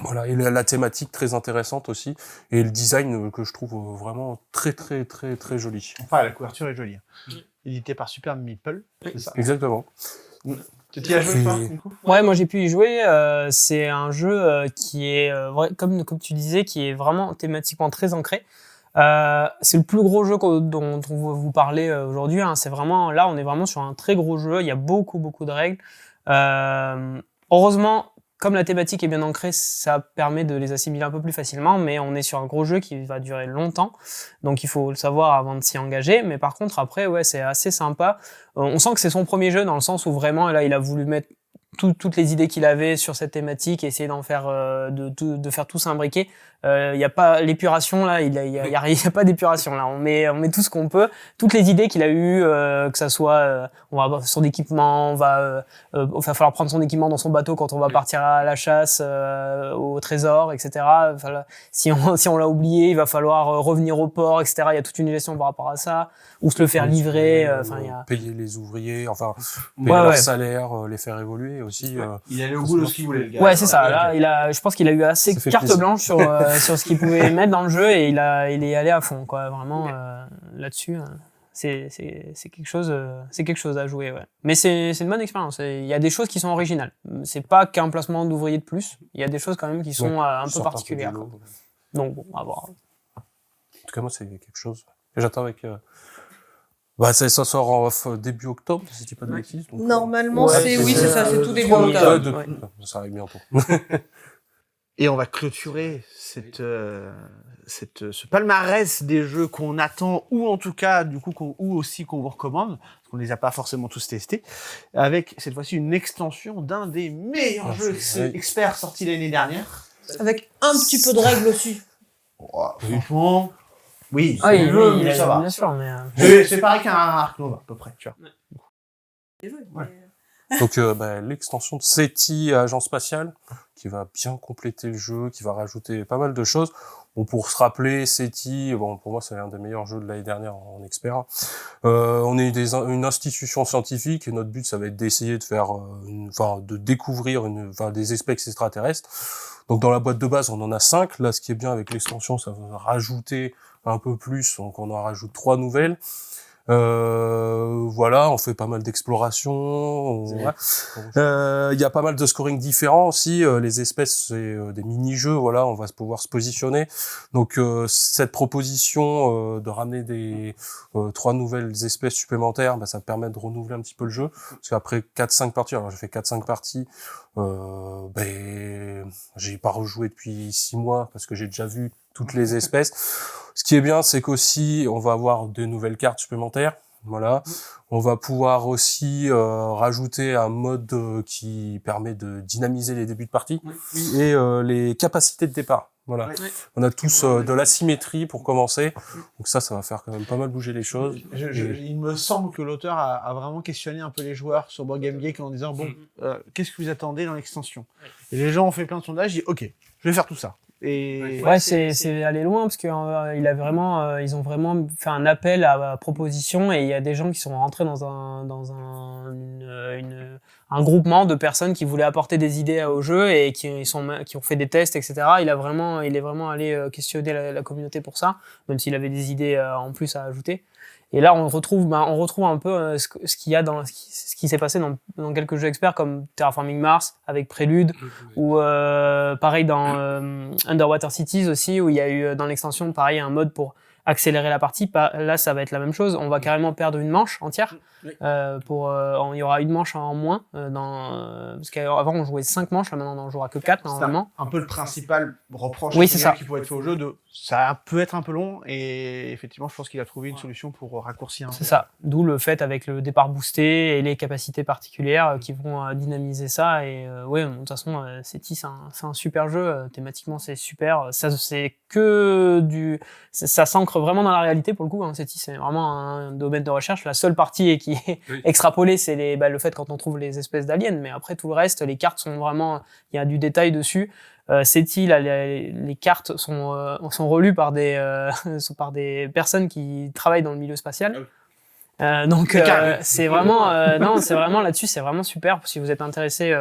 Voilà, et la thématique très intéressante aussi, et le design que je trouve vraiment très très très très joli. Enfin, la couverture est jolie. Édité par Super Meeple, c'est ça. Exactement. Tu t'y as joué toi, du coup ? Ouais, moi j'ai pu y jouer. C'est un jeu qui est, comme tu disais, qui est vraiment thématiquement très ancré. C'est le plus gros jeu dont on va vous parler aujourd'hui. Hein. C'est vraiment, là, on est vraiment sur un très gros jeu. Il y a beaucoup de règles. Heureusement, comme la thématique est bien ancrée, ça permet de les assimiler un peu plus facilement, mais on est sur un gros jeu qui va durer longtemps, donc il faut le savoir avant de s'y engager. Mais par contre, après, ouais, c'est assez sympa. On sent que c'est son premier jeu dans le sens où vraiment, là, il a voulu mettre toutes les idées qu'il avait sur cette thématique, essayer d'en faire, de faire tout s'imbriquer. Il y a pas l'épuration là, il y a pas d'épuration là. On met tout ce qu'on peut, toutes les idées qu'il a eues, que ça soit, on va avoir son équipement, va falloir prendre son équipement dans son bateau quand on va partir à la chasse, au trésor, etc. Enfin, si on l'a oublié, il va falloir revenir au port, etc. Il y a toute une gestion par rapport à ça, ou se le faire livrer. Enfin, il y a payer les ouvriers, enfin payer leur salaire, les faire évoluer aussi. Il allait au bout de ce qu'il voulait, le gars. Ouais, c'est ça. Là, je pense qu'il a eu assez carte blanche sur ce qu'il pouvait mettre dans le jeu et il est allé à fond, quoi. Vraiment, là-dessus, c'est quelque chose à jouer, ouais. Mais c'est une bonne expérience. Il y a des choses qui sont originales. C'est pas qu'un placement d'ouvrier de plus. Il y a des choses quand même qui sont un peu particulières. Donc bon, à voir. En tout cas, moi, c'est quelque chose que j'attends avec. Ça sort en début octobre, si je dis pas de bêtises. Normalement, c'est ça, c'est tout début octobre. Ça arrive bientôt. Et on va clôturer ce palmarès des jeux qu'on attend, ou en tout cas, du coup, ou aussi qu'on vous recommande, parce qu'on les a pas forcément tous testés, avec cette fois-ci une extension d'un des meilleurs jeux experts sortis l'année dernière. Avec un petit peu de règles aussi. Oh, franchement, oui, ça va. Bien sûr, mais c'est pareil qu'un Ark Nova, à peu près, tu vois. Donc l'extension de SETI Agent Spatial qui va bien compléter le jeu, qui va rajouter pas mal de choses. Bon, pour se rappeler, SETI, pour moi c'est l'un des meilleurs jeux de l'année dernière en expert. On est une institution scientifique et notre but ça va être d'essayer de faire de découvrir des espèces extraterrestres. Donc dans la boîte de base, on en a 5. Là, ce qui est bien avec l'extension, ça va rajouter un peu plus, donc on en rajoute 3 nouvelles. On fait pas mal d'exploration. Il y a pas mal de scoring différents aussi. Les espèces, c'est des mini-jeux. Voilà, on va pouvoir se positionner. Donc cette proposition de ramener des 3 nouvelles espèces supplémentaires, ça permet de renouveler un petit peu le jeu. Parce qu'après 4-5 parties, alors j'ai fait 4-5 parties, j'ai pas rejoué depuis 6 mois parce que j'ai déjà vu toutes les espèces. Ce qui est bien, c'est qu'aussi, on va avoir de nouvelles cartes supplémentaires. Voilà. On va pouvoir aussi rajouter un mode qui permet de dynamiser les débuts de partie et les capacités de départ. Voilà. On a tous de l'asymétrie pour commencer. Donc ça va faire quand même pas mal bouger les choses. Il me semble que l'auteur a vraiment questionné un peu les joueurs sur Board Game Geek en disant qu'est-ce que vous attendez dans l'extension ? Et les gens ont fait plein de sondages, ils disent ok, je vais faire tout ça. Et c'est aller loin parce que ils ont vraiment fait un appel à proposition et il y a des gens qui sont rentrés dans un groupement de personnes qui voulaient apporter des idées au jeu et qui ont fait des tests, etc. Il est vraiment allé questionner la communauté pour ça, même s'il avait des idées en plus à ajouter. Et là, on retrouve un peu ce qu'il y a ce qui s'est passé dans quelques jeux experts comme Terraforming Mars avec Prélude ou pareil dans Underwater Cities aussi où il y a eu dans l'extension pareil un mode pour accélérer la partie. Là, ça va être la même chose. On va carrément perdre une manche entière. Il y aura une manche en moins parce qu'avant on jouait 5 manches, là maintenant on en jouera que 4 normalement. C'est un peu le principal reproche qui pourrait être fait au jeu ça peut être un peu long et effectivement je pense qu'il a trouvé une solution pour raccourcir un peu. C'est ça, d'où le fait avec le départ boosté et les capacités particulières qui vont dynamiser ça et de toute façon SETI c'est un super jeu, thématiquement c'est super, ça s'ancre vraiment dans la réalité pour le coup, SETI c'est vraiment un domaine de recherche, la seule partie qui est extrapolée c'est le fait quand on trouve les espèces d'aliens, mais après tout le reste, les cartes sont vraiment, il y a du détail dessus. SETI, là, les cartes sont relues par des personnes qui travaillent dans le milieu spatial. Donc c'est vraiment c'est vraiment là-dessus, c'est vraiment super si vous êtes intéressé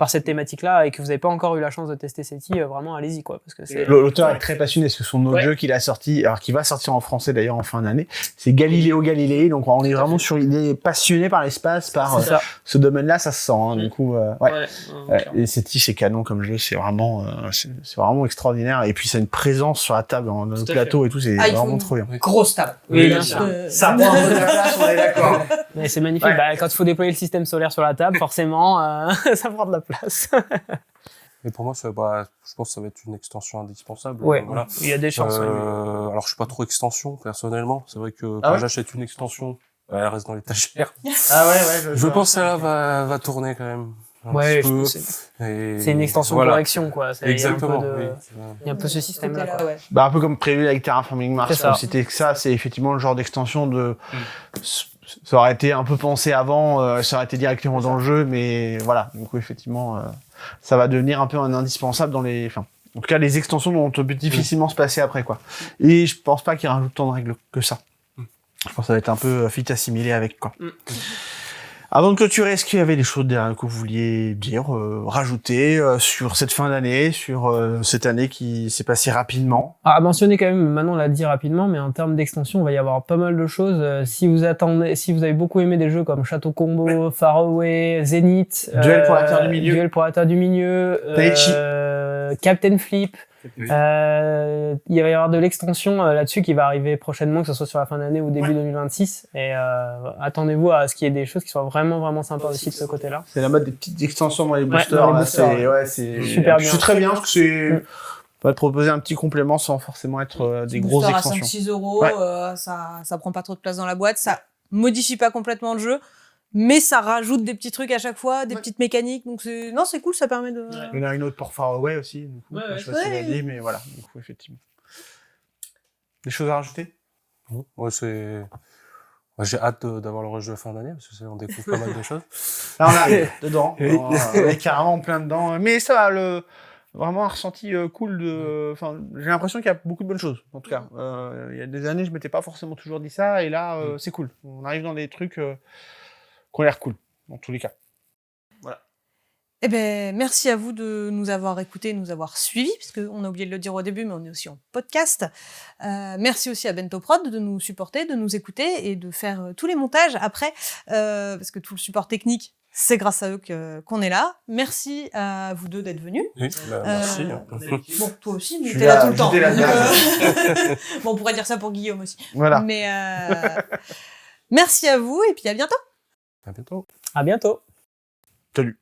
par cette thématique-là et que vous n'avez pas encore eu la chance de tester SETI, vraiment allez-y quoi, parce que c'est... L'auteur est très passionné, parce que son autre jeu qu'il a sorti, alors qui va sortir en français d'ailleurs en fin d'année, c'est Galileo Galilei, donc on est vraiment il est passionné par l'espace, par ce domaine-là, ça se sent, hein, du coup, et SETI c'est canon comme jeu, c'est vraiment extraordinaire, et puis ça a une présence sur la table, dans le plateau et tout, c'est vraiment trop bien. Grosse table. Oui, bien sûr. Ça prend un peu de la place, on est d'accord. Mais c'est magnifique, quand il faut déployer le système solaire sur la table, forcément, ça prend de la place. Et pour moi, je pense que ça va être une extension indispensable. Ouais, voilà. Il y a des chances. Alors, je suis pas trop extension, personnellement. C'est vrai que quand j'achète une extension, elle reste dans l'étagère. Je pense qu'elle va tourner quand même. Ouais, c'est une extension de correction, quoi. Exactement. Il y a un peu ce système-là, quoi. Un peu comme prévu avec Terraforming Mars. C'était que ça, c'est effectivement le genre d'extension de... Ça aurait été un peu pensé avant, ça aurait été directement dans le jeu, mais voilà. Du coup, effectivement, ça va devenir un peu un indispensable dans les... Enfin, en tout cas, les extensions dont on peut difficilement se passer après, quoi. Et je pense pas qu'il rajoute tant de règles que ça. Je pense que ça va être un peu vite assimilé avec, quoi. Avant de clôturer, est-ce qu'il y avait des choses que vous vouliez dire, rajouter sur cette fin d'année, sur cette année qui s'est passée rapidement? À mentionner quand même, Manon l'a dit rapidement, mais en termes d'extension, il va y avoir pas mal de choses. Si vous avez beaucoup aimé des jeux comme Château Combo, Faraway, Zenith, Duel pour la Terre du Milieu, Taichi, Captain Flip, il va y avoir de l'extension là-dessus qui va arriver prochainement, que ce soit sur la fin d'année ou début 2026. Et attendez-vous à ce qu'il y ait des choses qui soient vraiment vraiment sympas aussi de ce côté-là. C'est la mode des petites extensions dans les boosters. C'est super bien. C'est très bien parce que c'est on va te proposer un petit complément sans forcément être des grosses extensions. À 5-6 €, ça prend pas trop de place dans la boîte, ça modifie pas complètement le jeu. Mais ça rajoute des petits trucs à chaque fois, des petites mécaniques, donc c'est cool, ça permet de... Il y en a une autre pour Faraway aussi, du coup, je sais pas si tu l'as dit, mais voilà, du coup, effectivement. Des choses à rajouter? Moi, j'ai hâte d'avoir le rush de fin d'année, parce que on découvre pas mal de choses. Là, on arrive dedans, on est carrément plein dedans, mais ça va, vraiment un ressenti cool enfin, j'ai l'impression qu'il y a beaucoup de bonnes choses, en tout cas. Il y a des années, je m'étais pas forcément toujours dit ça, et là, c'est cool. On arrive dans des trucs qui ont l'air cool, dans tous les cas. Voilà. Eh ben, merci à vous de nous avoir écoutés, de nous avoir suivis, parce qu'on a oublié de le dire au début, mais on est aussi en podcast. Merci aussi à Bento Prod de nous supporter, de nous écouter et de faire tous les montages après, parce que tout le support technique, c'est grâce à eux qu'on est là. Merci à vous deux d'être venus. Oui, merci. Bon, toi aussi, mais t'es là tout le temps. Bon, on pourrait dire ça pour Guillaume aussi. Voilà. Mais merci à vous et puis à bientôt. À bientôt. À bientôt. Salut.